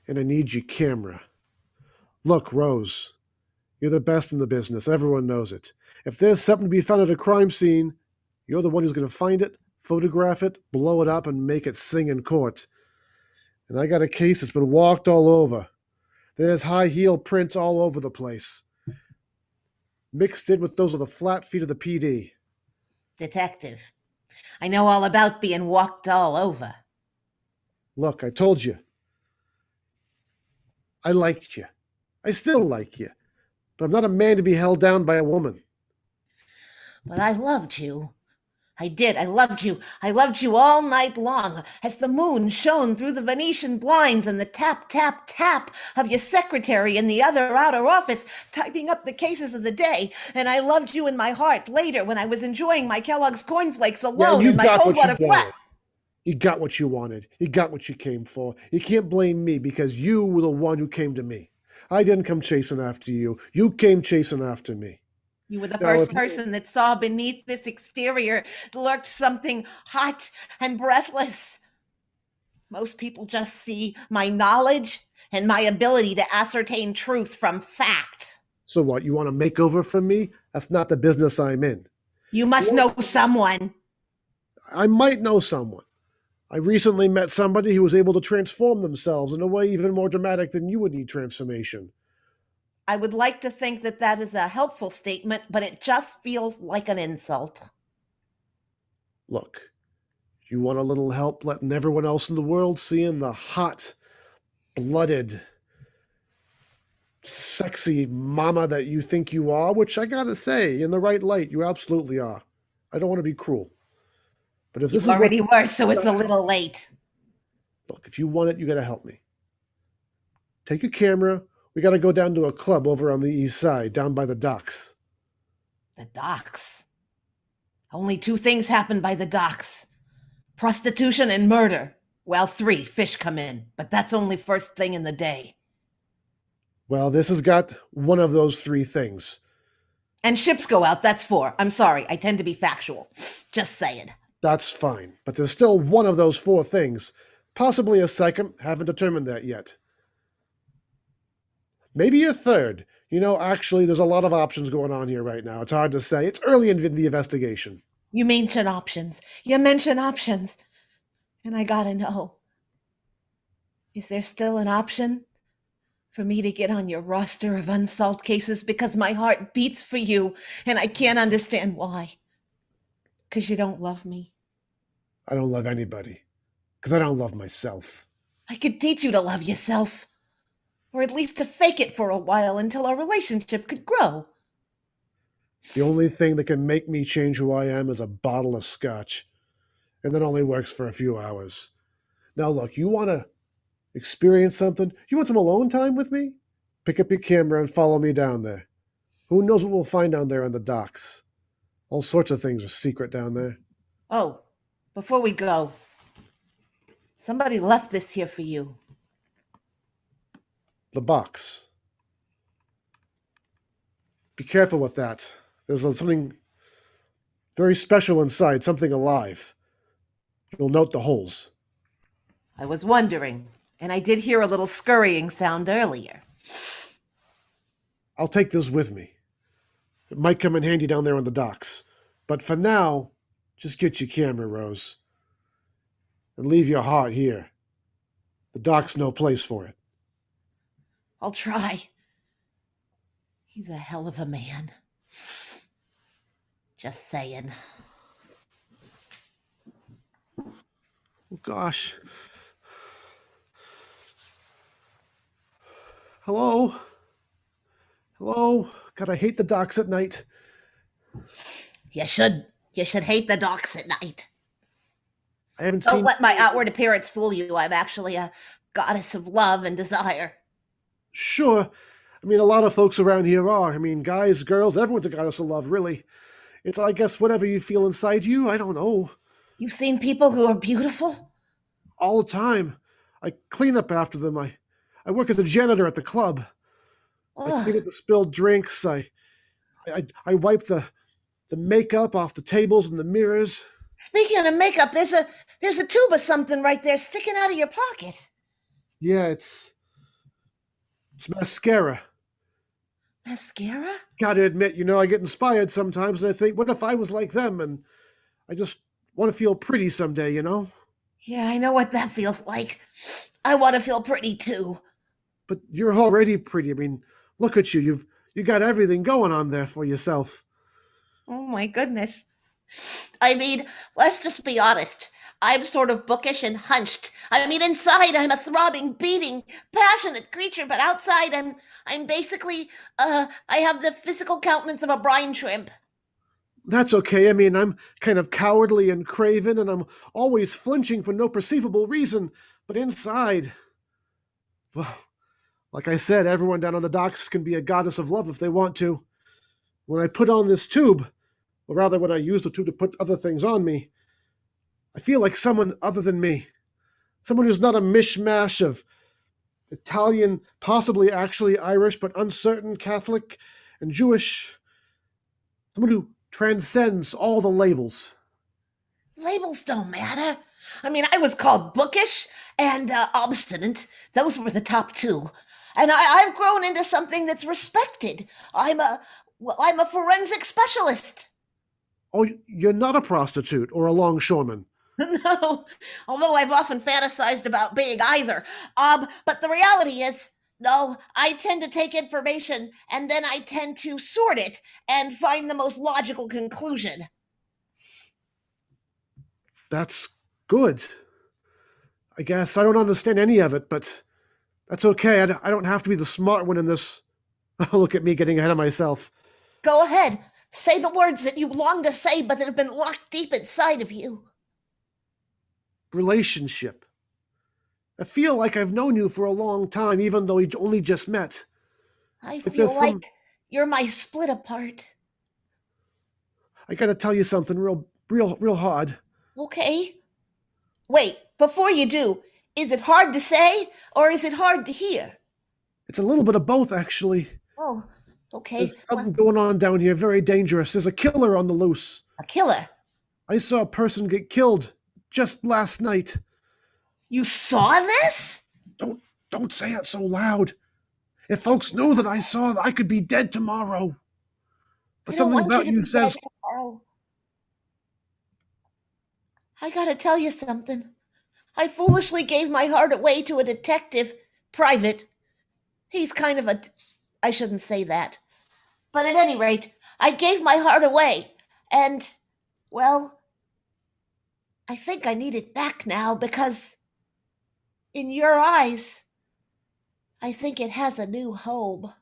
and I need your camera. Look, Rose, you're the best in the business. Everyone knows it. If there's something to be found at a crime scene, you're the one who's going to find it, photograph it, blow it up, and make it sing in court. And I got a case that's been walked all over. There's high heel prints all over the place, mixed in with those of the flat feet of the PD.
Detective. I know all about being walked all over.
Look, I told you. I liked you. I still like you. But I'm not a man to be held down by a woman.
But I loved you. I did. I loved you. I loved you all night long as the moon shone through the Venetian blinds and the tap, tap, tap of your secretary in the other outer office typing up the cases of the day. And I loved you in my heart later when I was enjoying my Kellogg's cornflakes alone in my cold water flat.
You got what you wanted. You got what you came for. You can't blame me because you were the one who came to me. I didn't come chasing after you. You came chasing after me.
You were the
Now,
first
if you-
person that saw beneath this exterior lurked something hot and breathless. Most people just see my knowledge and my ability to ascertain truth from fact.
So what, you want a makeover from me? That's not the business I'm in.
You must know someone.
I might know someone. I recently met somebody who was able to transform themselves in a way even more dramatic than you would need transformation.
I would like to think that that is a helpful statement, but it just feels like an insult.
Look, you want a little help letting everyone else in the world seeing the hot, blooded, sexy mama that you think you are, which I gotta say, in the right light, you absolutely are. I don't want to be cruel. But if
You
this is what
already were, so it's a little late.
look, if you want it, you gotta help me. Take your camera. We gotta go down to a club over on the east side, down by the docks.
The docks. Only 2 things happen by the docks: prostitution and murder. Well, 3, fish come in, but that's only first thing in the day.
Well, this has got one of those 3 things.
And ships go out, that's 4. I'm sorry, I tend to be factual. Just saying.
That's fine. But there's still one of those 4 things. Possibly a second. Haven't determined that yet. Maybe a third. Actually, there's a lot of options going on here right now. It's hard to say. It's early in the investigation.
You mention options. You mention options. And I gotta know. Is there still an option for me to get on your roster of unsolved cases? Because my heart beats for you, and I can't understand why. Because you don't love me.
I don't love anybody. Because I don't love myself.
I could teach you to love yourself. Or at least to fake it for a while until our relationship could grow.
The only thing that can make me change who I am is a bottle of scotch. And that only works for a few hours. Now look, you want to experience something? You want some alone time with me? Pick up your camera and follow me down there. Who knows what we'll find down there on the docks? All sorts of things are secret down there.
Oh, before we go, somebody left this here for you.
The box. Be careful with that. There's something very special inside, something alive. You'll note the holes.
I was wondering, and I did hear a little scurrying sound earlier.
I'll take this with me. It might come in handy down there on the docks. But for now, just get your camera, Rose. And leave your heart here. The dock's no place for it.
I'll try. He's a hell of a man. Just saying.
Oh, gosh. Hello? Hello? God, I hate the docks at night.
You should hate the docks at night.
I haven't
Don't
seen...
let my outward appearance fool you. I'm actually a goddess of love and desire.
Sure. I mean, a lot of folks around here are. I mean, guys, girls, everyone's a goddess of love, really. It's, I guess, whatever you feel inside you. I don't know.
You've seen people who are beautiful?
All the time. I clean up after them. I work as a janitor at the club. I clean up the spilled drinks. I wipe the makeup off the tables and the mirrors.
Speaking of makeup, there's a tube of something right there sticking out of your pocket.
Yeah, it's mascara.
Mascara?
Gotta admit, I get inspired sometimes and I think, what if I was like them? And I just want to feel pretty someday,
Yeah, I know what that feels like. I want to feel pretty too.
But you're already pretty. I mean, look at you. You got everything going on there for yourself.
Oh my goodness. I mean, let's just be honest. I'm sort of bookish and hunched. I mean, inside I'm a throbbing, beating, passionate creature, but outside I'm basically, I have the physical countenance of a brine shrimp.
That's okay. I mean, I'm kind of cowardly and craven, and I'm always flinching for no perceivable reason. But inside, well, like I said, everyone down on the docks can be a goddess of love if they want to. When I put on this tube, or rather when I use the tube to put other things on me, I feel like someone other than me. Someone who's not a mishmash of Italian, possibly actually Irish, but uncertain, Catholic, and Jewish. Someone who transcends all the labels.
Labels don't matter. I mean, I was called bookish and obstinate. Those were the top 2. And I've grown into something that's respected. I'm a forensic specialist.
Oh, you're not a prostitute or a longshoreman.
No, although I've often fantasized about being either. But the reality is, no, I tend to take information and then I tend to sort it and find the most logical conclusion.
That's good. I guess I don't understand any of it, but that's okay. I don't have to be the smart one in this Look at me getting ahead of myself.
Go ahead. Say the words that you long to say but that have been locked deep inside of you.
Relationship. I feel like I've known you for a long time, even though we only just met.
I
But
feel
there's
like
some-
you're my split apart.
I gotta tell you something real hard.
Okay. Wait, before you do, is it hard to say or is it hard to hear?
It's a little bit of both, actually.
Oh, okay.
There's something going on down here, very dangerous. There's a killer on the loose.
A killer.
I saw a person get killed just last night.
You saw this?
Don't say it so loud. If folks know that I saw it, I could be dead tomorrow. But
I don't
something
want
about
to
you
be
says,
dead tomorrow. I gotta tell you something. I foolishly gave my heart away to a detective, private. He's kind of I shouldn't say that. But at any rate, I gave my heart away. And, well, I think I need it back now because, in your eyes, I think it has a new home.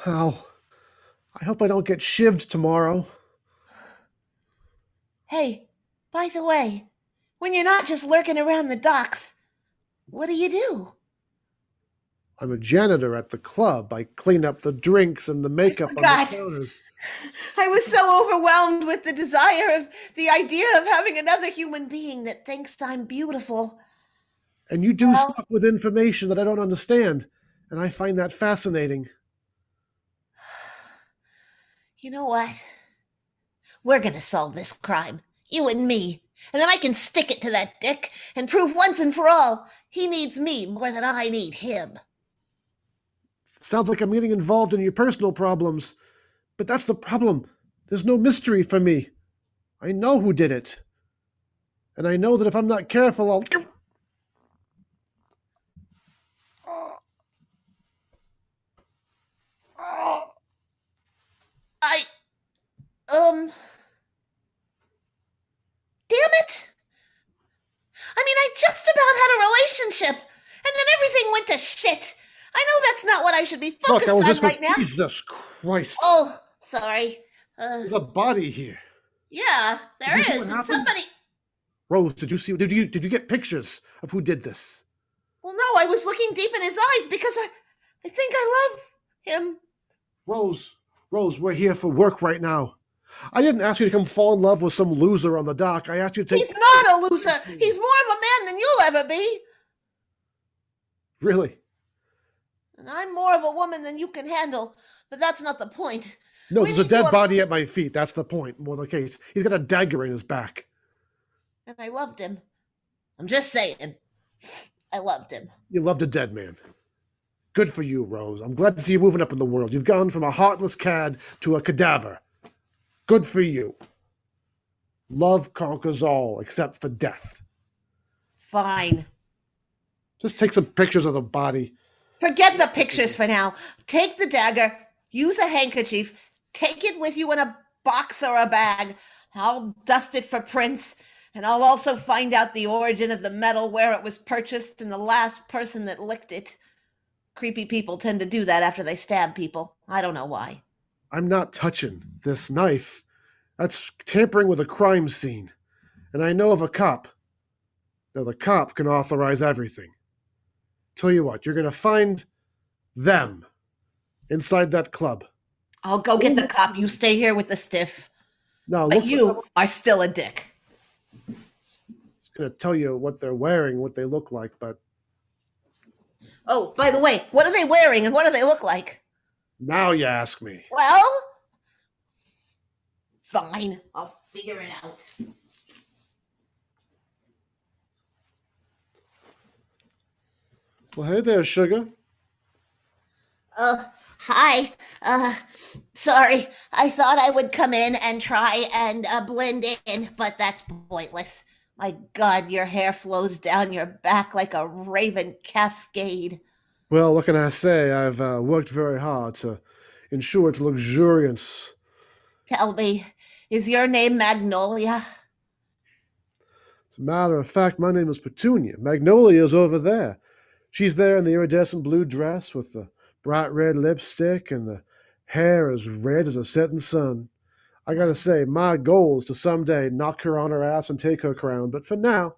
wow, I hope I don't get shivved tomorrow.
Hey, by the way, when you're not just lurking around the docks, what do?
I'm a janitor at the club. I clean up the drinks and the makeup on
forgot.
the counters.
I was so overwhelmed with the desire of the idea of having another
Human being that thinks I'm beautiful.
And you do
Well-
stuff with information that I don't understand, and I find that fascinating.
You know what? We're gonna solve this crime, you and me. And then I can stick it to that dick and prove once and for all he needs me more than I need him.
Sounds like I'm getting involved in your personal problems. But that's the problem. There's no mystery for me. I know who did it. And I know that if I'm not careful, I'll...
Damn it! I mean, I just about had a relationship, and then everything went to shit. I know that's not what I should be focused
Look, I was
on
just
right now.
Jesus Christ.
Oh, sorry.
There's a body here.
Yeah, there
Did you see
is.
what
And
happened?
somebody.
Rose, did you get pictures of who did this?
Well, no, I was looking deep in his eyes because I think I love him.
Rose, we're here for work right now. I didn't ask you to come fall in love with some loser on the dock. I asked you to take...
He's not a loser. He's more of a man than you'll ever be.
Really?
And I'm more of a woman than you can handle. But that's not the point.
No,
We
there's a
need to
dead
have-
body at my feet. That's the point, more the case. He's got a dagger in his back.
And I loved him. I'm just saying. I loved him.
You loved a dead man. Good for you, Rose. I'm glad to see you moving up in the world. You've gone from a heartless cad to a cadaver. Good for you. Love conquers all, except for death.
Fine.
Just take some pictures of the body.
Forget the pictures for now. Take the dagger, use a handkerchief, take it with you in a box or a bag. I'll dust it for prints, and I'll also find out the origin of the metal, where it was purchased, and the last person that licked it. Creepy people tend to do that after they stab people. I don't know why.
I'm not touching this knife. That's tampering with a crime scene. And I know of a cop. Now, the cop can authorize everything. Tell you what, you're going to find them inside that club.
I'll go get the cop. You stay here with the stiff.
Now,
But
look for
you
someone
are still a dick.
who's going to tell you what they're wearing, what they look like, but
Oh, by the way, what are they wearing and what do they look like?
now you ask me.
Well, fine. I'll figure it out.
Well, hey there, sugar.
Hi. Sorry. I thought I would come in and try and blend in, but that's pointless.
My God, your hair flows down your back like a raven cascade.
Well, what can I say? I've worked very hard to ensure its luxuriance.
Tell me, is your name Magnolia?
As a matter of fact, my name is Petunia. Magnolia's over there. She's there in the iridescent blue dress with the bright red lipstick and the hair as red as a setting sun. I gotta say, my goal is to someday knock her on her ass and take her crown, but for now,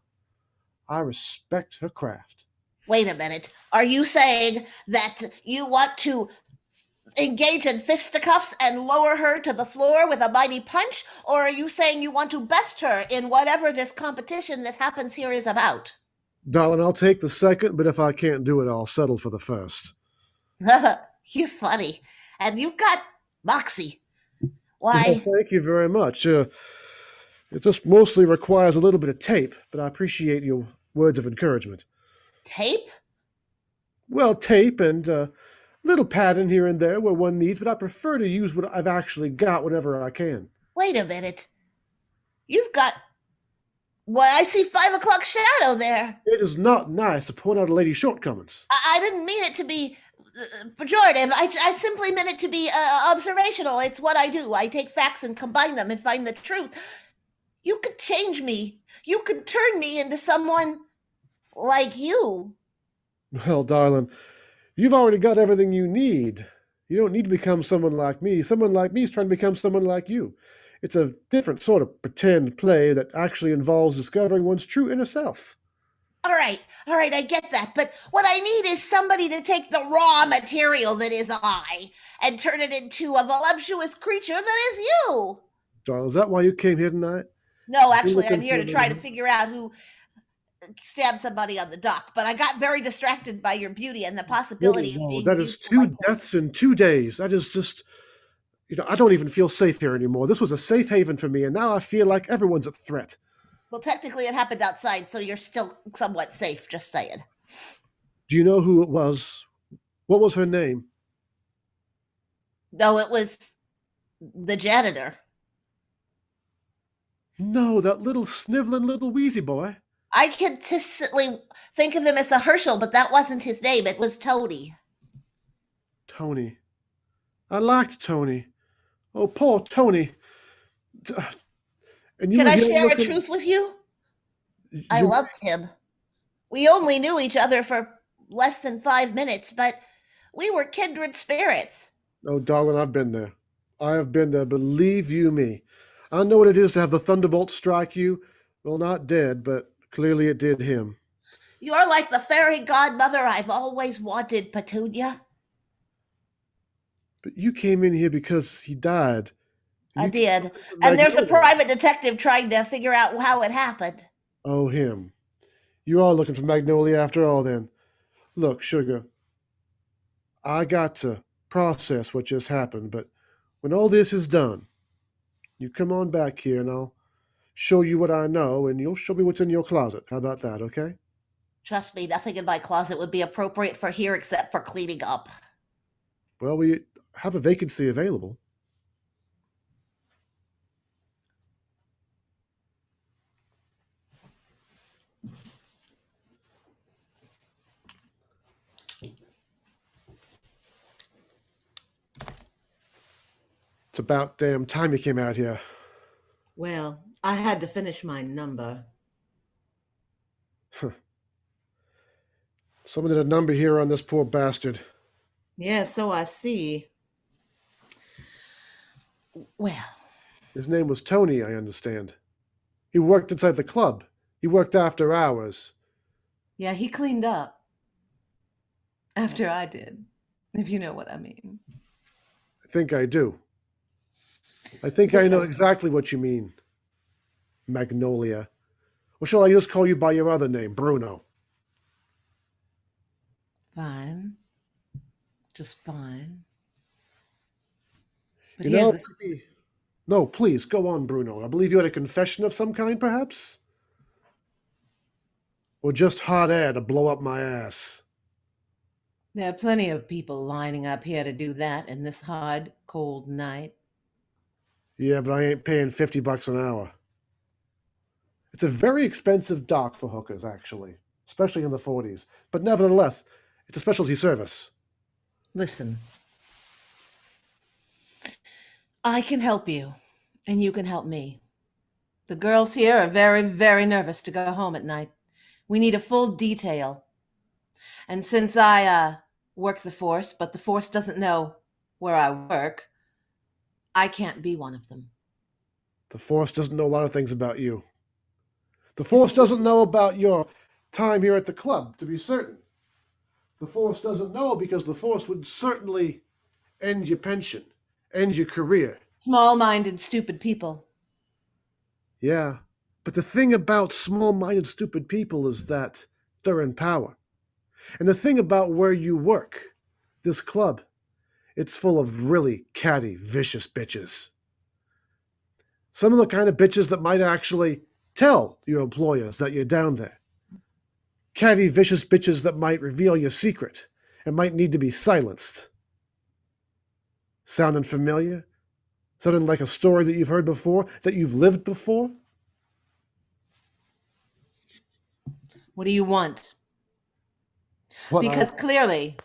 I respect her craft.
Wait a minute. Are you saying that you want to engage in fisticuffs and lower her to the floor with a mighty punch? Or are you saying you want to best her in whatever this competition that happens here is about?
Darling, I'll take the second, but if I can't do it, I'll settle for the first.
You're funny. And you've got moxie.
Well,
Why,
thank you very much. It just mostly requires a little bit of tape, but I appreciate your words of encouragement.
tape?
Well, tape and little padding here and there where one needs, but I prefer to use what I've actually got whenever I can.
Wait a minute. You've got. Why, I see 5 o'clock shadow there.
It is not nice to point out a lady's shortcomings.
I didn't mean it to be pejorative. I simply meant it to be observational. It's what I do. I take facts and combine them and find the truth. You could change me. You could turn me into someone like you.
Well, darling, you've already got everything you need. You don't need to become someone like me. Someone like me is trying to become someone like you. It's a different sort of pretend play that actually involves discovering one's true inner self.
All right, I get that. But what I need is somebody to take the raw material that is I and turn it into a voluptuous creature that is you.
Darling, is that why you came here tonight?
No, actually,
looking
I'm here
for
to try to
me?
figure out who stabbed somebody on the dock. But I got very distracted by your beauty and the possibility of
No,
being
that is
used to my
2 deaths in 2 days. That is just, I don't even feel safe here anymore. This was a safe haven for me, and now I feel like everyone's a threat.
Well, technically, it happened outside, so you're still somewhat safe. Just saying.
Do you know who it was? What was her name?
No, it was the janitor.
No, that little sniveling little wheezy boy.
I consistently think of him as a Herschel, but that wasn't his name. It was Tony.
Tony. I liked Tony. Oh, poor Tony. And you
Can
were
I
here
share a
looking-
truth with you? I
you-
loved him. We only knew each other for less than 5 minutes, but we were kindred spirits.
Oh, darling, I've been there. I have been there, believe you me. I know what it is to have the thunderbolt strike you. Well, not dead, but clearly it did him.
You're like the fairy godmother I've always wanted, Petunia.
But you came in here because he died.
I
You
did.
came from
And there's a
Magnolia.
private detective trying to figure out how it happened.
Oh, him. You are looking for Magnolia after all, then. Look, sugar, I got to process what just happened, but when all this is done, you come on back here and I'll show you what I know, and you'll show me what's in your closet. How about that, okay?
Trust me, nothing in my closet would be appropriate for here except for cleaning up.
Well, we have a vacancy available. It's about damn time you came out here.
Well, I had to finish my number.
Someone did a number here on this poor bastard.
Yeah, so I see. Well,
His name was Tony, I understand. He worked inside the club. He worked after hours.
yeah, he cleaned up after I did, if you know what I mean.
I think I do. I think I know exactly what you mean, Magnolia. Or shall I just call you by your other name, Bruno?
Fine. Just fine. But
You
here's
know,
the
no, please, go on, Bruno. I believe you had a confession of some kind, perhaps? Or just hot air to blow up my ass?
There are plenty of people lining up here to do that in this hard, cold night.
Yeah, but I ain't paying $50 an hour. It's a very expensive dock for hookers, actually, especially in the 40s. But nevertheless, it's a specialty service.
Listen, I can help you, and you can help me. The girls here are very, very nervous to go home at night. We need a full detail. And since I work the force, but the force doesn't know where I work, I can't be one of them.
The Force doesn't know a lot of things about you. The Force doesn't know about your time here at the club, to be certain. The Force doesn't know because the Force would certainly end your pension, end your career.
Small-minded, stupid people.
Yeah, but the thing about small-minded, stupid people is that they're in power. And the thing about where you work, this club, it's full of really catty, vicious bitches. Some of the kind of bitches that might actually tell your employers that you're down there. Catty, vicious bitches that might reveal your secret and might need to be silenced. Sounding familiar? Sounding like a story that you've heard before, that you've lived before?
What do you want?
What
Because clearly,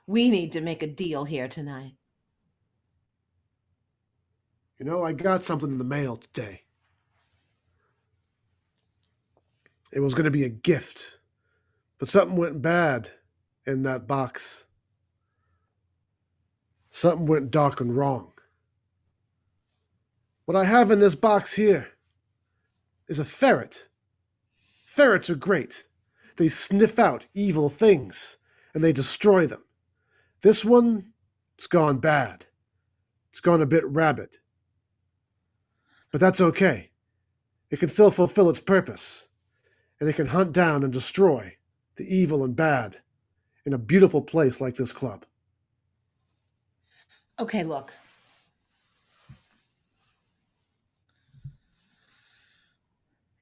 we need to make a deal here tonight.
You know, I got something in the mail today. It was going to be a gift, but something went bad in that box. Something went dark and wrong. What I have in this box here is a ferret. Ferrets are great. They sniff out evil things and they destroy them. This one, it's gone bad. It's gone a bit rabid. But that's okay. It can still fulfill its purpose. And it can hunt down and destroy the evil and bad in a beautiful place like this club.
Okay, look.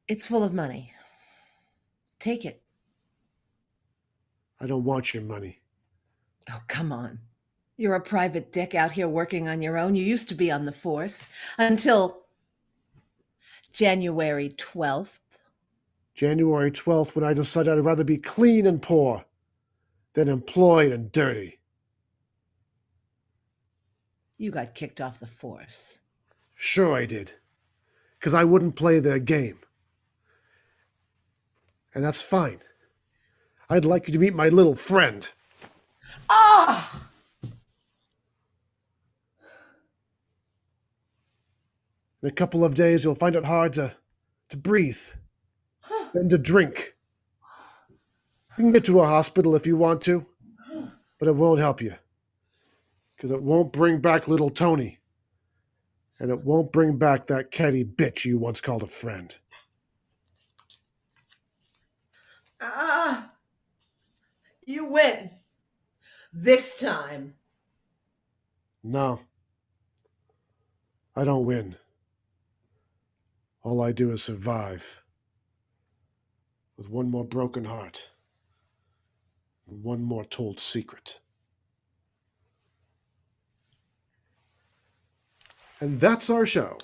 It's full of money. Take it.
I don't want your money.
Oh, come on. You're a private dick out here working on your own. You used to be on the force until January 12th.
January 12th, when I decided I'd rather be clean and poor than employed and dirty.
You got kicked off the force.
Sure I did. Because I wouldn't play their game. And that's fine. I'd like you to meet my little friend.
Ah!
In a couple of days, you'll find it hard to breathe and to drink. You can get to a hospital if you want to, but it won't help you. Because it won't bring back little Tony. And it won't bring back that catty bitch you once called a friend.
You win. This time.
No. I don't win. All I do is survive. With one more broken heart. And one more told secret. And that's our show.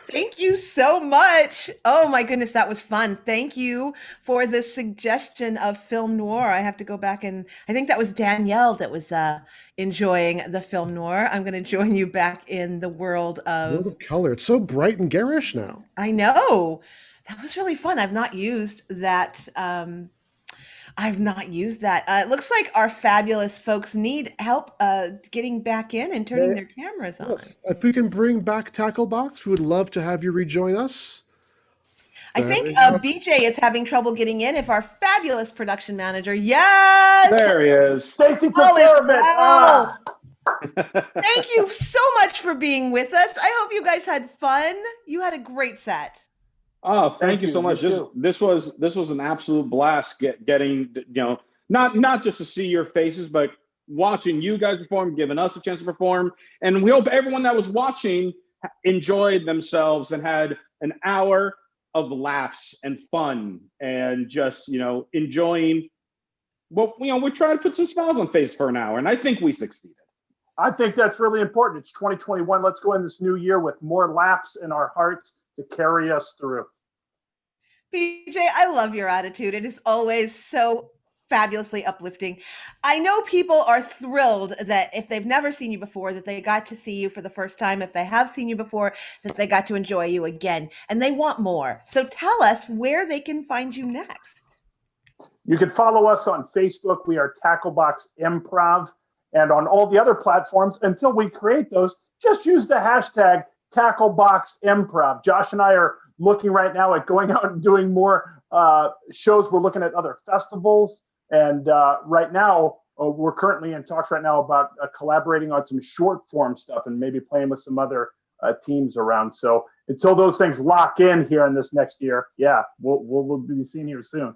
Thank you so much. Oh my goodness, that was fun. Thank you for the suggestion of film noir. I have to go back and I think that was Danielle that was enjoying the film noir. I'm going to join you back in the world
World
of
of color. It's so bright and garish now.
I know. That was really fun. I've not used that. It looks like our fabulous folks need help getting back in and turning their cameras on.
Yes. If we can bring back Tacklebox, we would love to have you rejoin us.
I think BJ is having trouble getting in. If our fabulous production manager, yes,
There he is.
Stacy took
all is
care of it.
well. Thank you so much for being with us. I hope you guys had fun. You had a great set.
Oh, thank you
you.
so much.
You
This was an absolute blast. Getting not just to see your faces, but watching you guys perform, giving us a chance to perform, and we hope everyone that was watching enjoyed themselves and had an hour of laughs and fun and just enjoying. Well, we're trying to put some smiles on face for an hour, and I think we succeeded.
I think that's really important. It's 2021. Let's go in this new year with more laughs in our hearts to carry us through.
BJ, I love your attitude. It is always so fabulously uplifting. I know people are thrilled that if they've never seen you before, that they got to see you for the first time. If they have seen you before, that they got to enjoy you again. And they want more. So tell us where they can find you next.
You can follow us on Facebook. We are Tacklebox Improv. And on all the other platforms, until we create those, just use the hashtag Tacklebox Improv. Josh and I are looking right now at going out and doing more shows. We're looking at other festivals. And right now, we're currently in talks right now about collaborating on some short form stuff and maybe playing with some other teams around. So until those things lock in here in this next year, yeah, we'll be seeing you soon.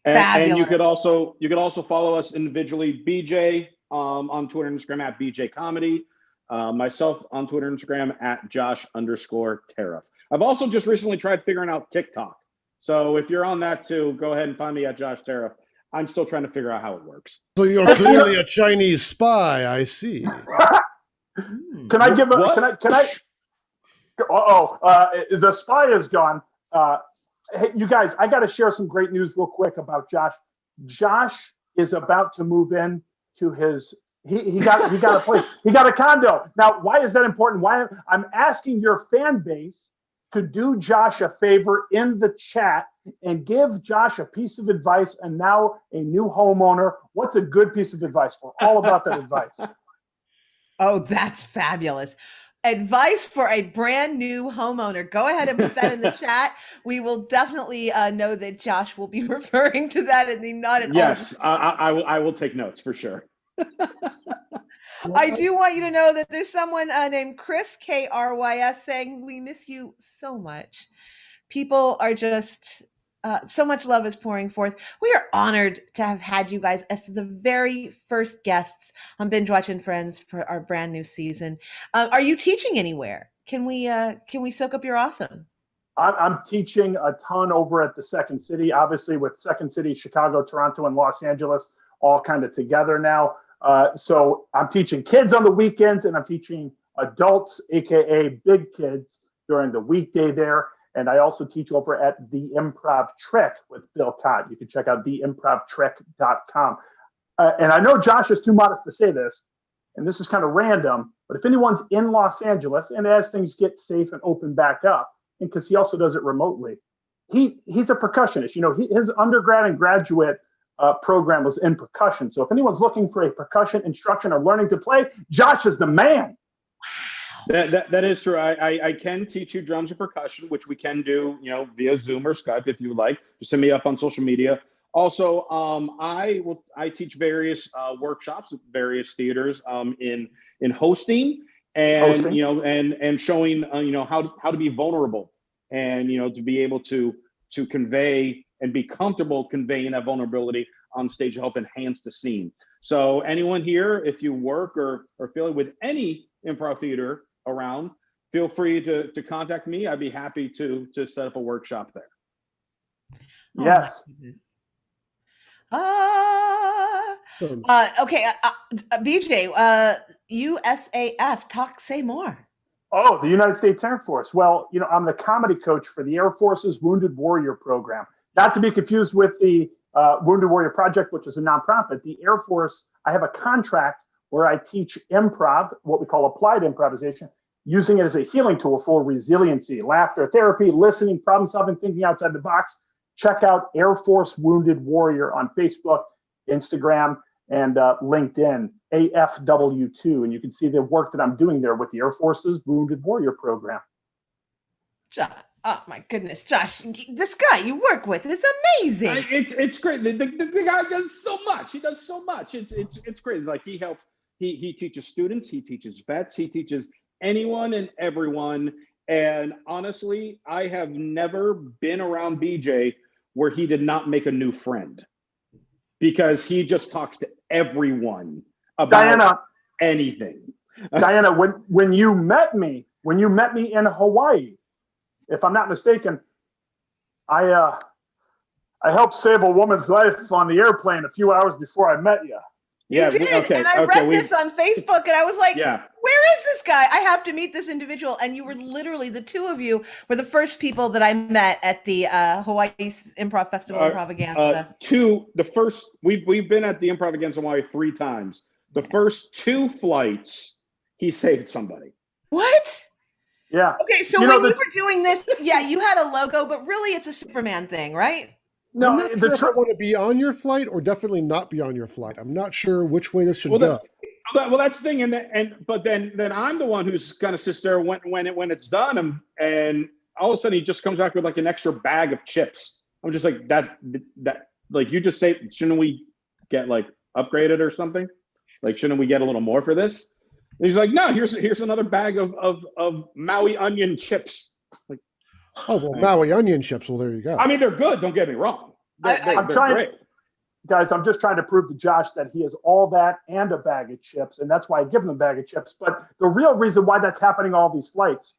And you could also follow us individually, BJ on Twitter and Instagram at BJ Comedy, myself on Twitter and Instagram at Josh_Tariff. I've also just recently tried figuring out TikTok. So if you're on that too, go ahead and find me at Josh Tariff. I'm still trying to figure out how it works.
So you're clearly a Chinese spy, I see.
Can I give a, can I, the spy is gone. Hey, you guys, I got to share some great news real quick about Josh. Josh is about to move in to his, he got a place. He got a condo. Now, why is that important? Why I'm asking your fan base to do Josh a favor in the chat and give Josh a piece of advice, and now a new homeowner. What's a good piece of advice? We're all about that advice.
Oh, that's fabulous. Advice for a brand new homeowner. Go ahead and put that in the chat. We will definitely know that Josh will be referring to that in the not at all.
Yes, I will take notes for sure.
I do want you to know that there's someone named Chris KRYS saying we miss you so much. People are just so much love is pouring forth. We are honored to have had you guys as the very first guests on Bingewatch and Friends for our brand new season. Are you teaching anywhere? Can we soak up your awesome?
I'm teaching a ton over at the Second City, obviously with Second City, Chicago, Toronto, and Los Angeles all kind of together now. So I'm teaching kids on the weekends, and I'm teaching adults, aka big kids, during the weekday there. And I also teach over at The Improv Trick with Bill Cott. You can check out theimprovtrick.com. And I know Josh is too modest to say this, and this is kind of random, but if anyone's in Los Angeles, and as things get safe and open back up, and because he also does it remotely, he's a percussionist. You know, his undergrad and graduate program was in percussion. So if anyone's looking for a percussion instruction or learning to play, Josh is the man.
That is true. I can teach you drums and percussion, which we can do, you know, via Zoom or Skype if you would like. Just send me up on social media. Also, I teach various workshops at various theaters in hosting and you know and showing you know how to be vulnerable and you know to be able to convey and be comfortable conveying that vulnerability on stage to help enhance the scene. So anyone here, if you work or affiliate with any improv theater around, feel free to contact me. I'd be happy to set up a workshop there.
Yes.
Okay, BJ, USAF, say more.
Oh, the United States Air Force. Well, you know, I'm the comedy coach for the Air Force's Wounded Warrior program. Not to be confused with the Wounded Warrior Project, which is a nonprofit. The Air Force, I have a contract where I teach improv, what we call applied improvisation, using it as a healing tool for resiliency, laughter therapy, listening, problem solving, thinking outside the box. Check out Air Force Wounded Warrior on Facebook, Instagram, and LinkedIn, AFW2. And you can see the work that I'm doing there with the Air Force's Wounded Warrior program.
Josh, oh my goodness, Josh, this guy you work with is amazing.
It's great. The guy does so much. He does so much. It's great. Like he helps. He teaches students, he teaches vets, he teaches anyone and everyone. And honestly, I have never been around BJ where he did not make a new friend because he just talks to everyone about anything.
Diana, when you met me in Hawaii, if I'm not mistaken, I helped save a woman's life on the airplane a few hours before I met you.
You did, and I read this on Facebook, and I was like, where is this guy? I have to meet this individual. And you were literally, the two of you were the first people that I met at the Hawaii Improv Festival Improvaganza.
We've been at the Improvaganza Hawaii 3 times. The first 2 flights, he saved somebody.
What?
Yeah.
Okay, so when you were doing this, you had a logo, but really it's a Superman thing, right?
No,
I'm not sure if I want to be on your flight or definitely not be on your flight. I'm not sure which way this should go.
That's the thing, but then I'm the one who's gonna sit there when it's done, and all of a sudden he just comes back with like an extra bag of chips. I'm just like that like you just say, shouldn't we get like upgraded or something? Like shouldn't we get a little more for this? And he's like, no, here's another bag of Maui onion chips. Like,
oh well, Maui onion chips. Well, there you go.
I mean, they're good. Don't get me wrong.
I'm trying, guys. I'm just trying to prove to Josh that he has all that and a bag of chips, and that's why I give him a bag of chips. But the real reason why that's happening all these flights,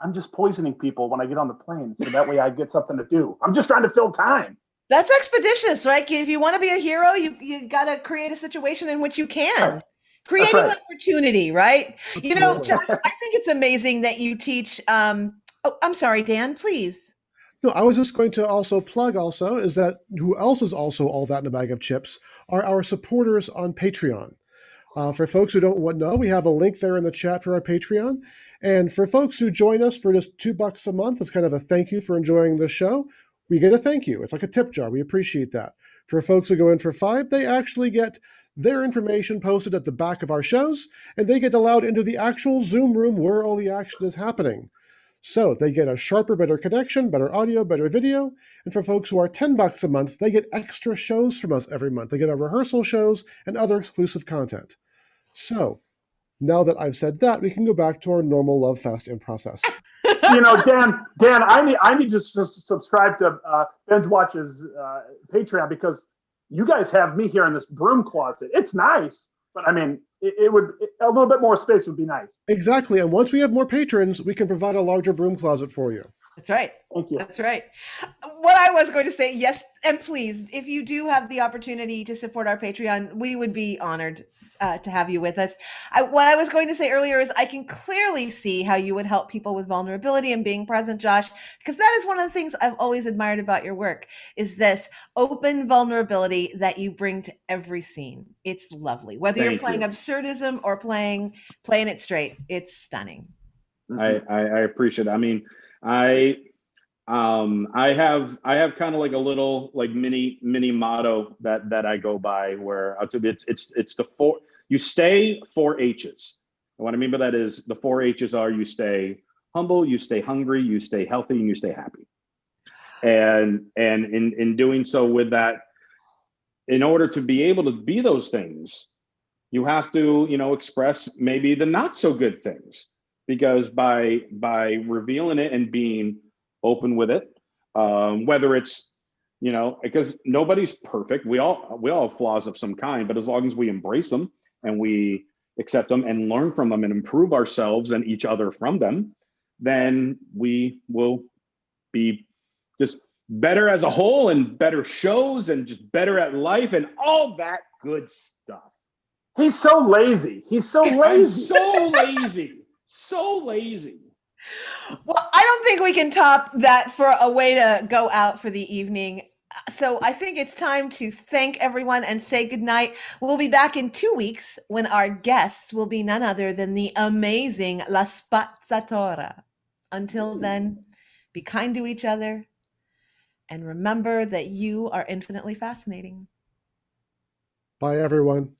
I'm just poisoning people when I get on the plane, so that way I get something to do. I'm just trying to fill time.
That's expeditious, right? If you want to be a hero, you got to create a situation in which you can. Right. Creating an opportunity, right? You know, Josh, I think it's amazing that you teach. Oh, I'm sorry, Dan, please.
No, I was just going to also plug is that who else is also all that in a bag of chips are our supporters on Patreon. For folks who don't know, we have a link there in the chat for our Patreon. And for folks who join us for just $2 a month, it's kind of a thank you for enjoying the show. We get a thank you. It's like a tip jar. We appreciate that. For folks who go in for $5, they actually get their information posted at the back of our shows, and they get allowed into the actual Zoom room where all the action is happening. So they get a sharper, better connection, better audio, better video. And for folks who are $10 a month, they get extra shows from us every month. They get our rehearsal shows and other exclusive content. So now that I've said that, we can go back to our normal love fest in process.
You know, Dan, I need to subscribe to Bingewatch's Patreon because you guys have me here in this broom closet. It's nice, but I mean, it would a little bit more space would be nice.
Exactly, and once we have more patrons, we can provide a larger broom closet for you.
That's right.
Thank you.
That's right. What I was going to say, yes, and please, if you do have the opportunity to support our Patreon, we would be honored to have you with us. What I was going to say earlier is I can clearly see how you would help people with vulnerability and being present, Josh, because that is one of the things I've always admired about your work is this open vulnerability that you bring to every scene. It's lovely. Whether you're playing absurdism or playing it straight, it's stunning.
I appreciate it. I mean, I have kind of like a little like mini motto that I go by where it's the four. You stay 4 H's. And what I mean by that is the 4 H's are you stay humble, you stay hungry, you stay healthy, and you stay happy. And in doing so with that, in order to be able to be those things, you have to, express maybe the not so good things, because by revealing it and being open with it, whether it's, because nobody's perfect. We all have flaws of some kind, but as long as we embrace them and we accept them and learn from them and improve ourselves and each other from them, then we will be just better as a whole and better shows and just better at life and all that good stuff.
He's so lazy. He's so lazy.
So lazy. So lazy.
Well, I don't think we can top that for a way to go out for the evening. So I think it's time to thank everyone and say goodnight. We'll be back in 2 weeks when our guests will be none other than the amazing La Spazzatura. Until then, be kind to each other and remember that you are infinitely fascinating.
Bye, everyone.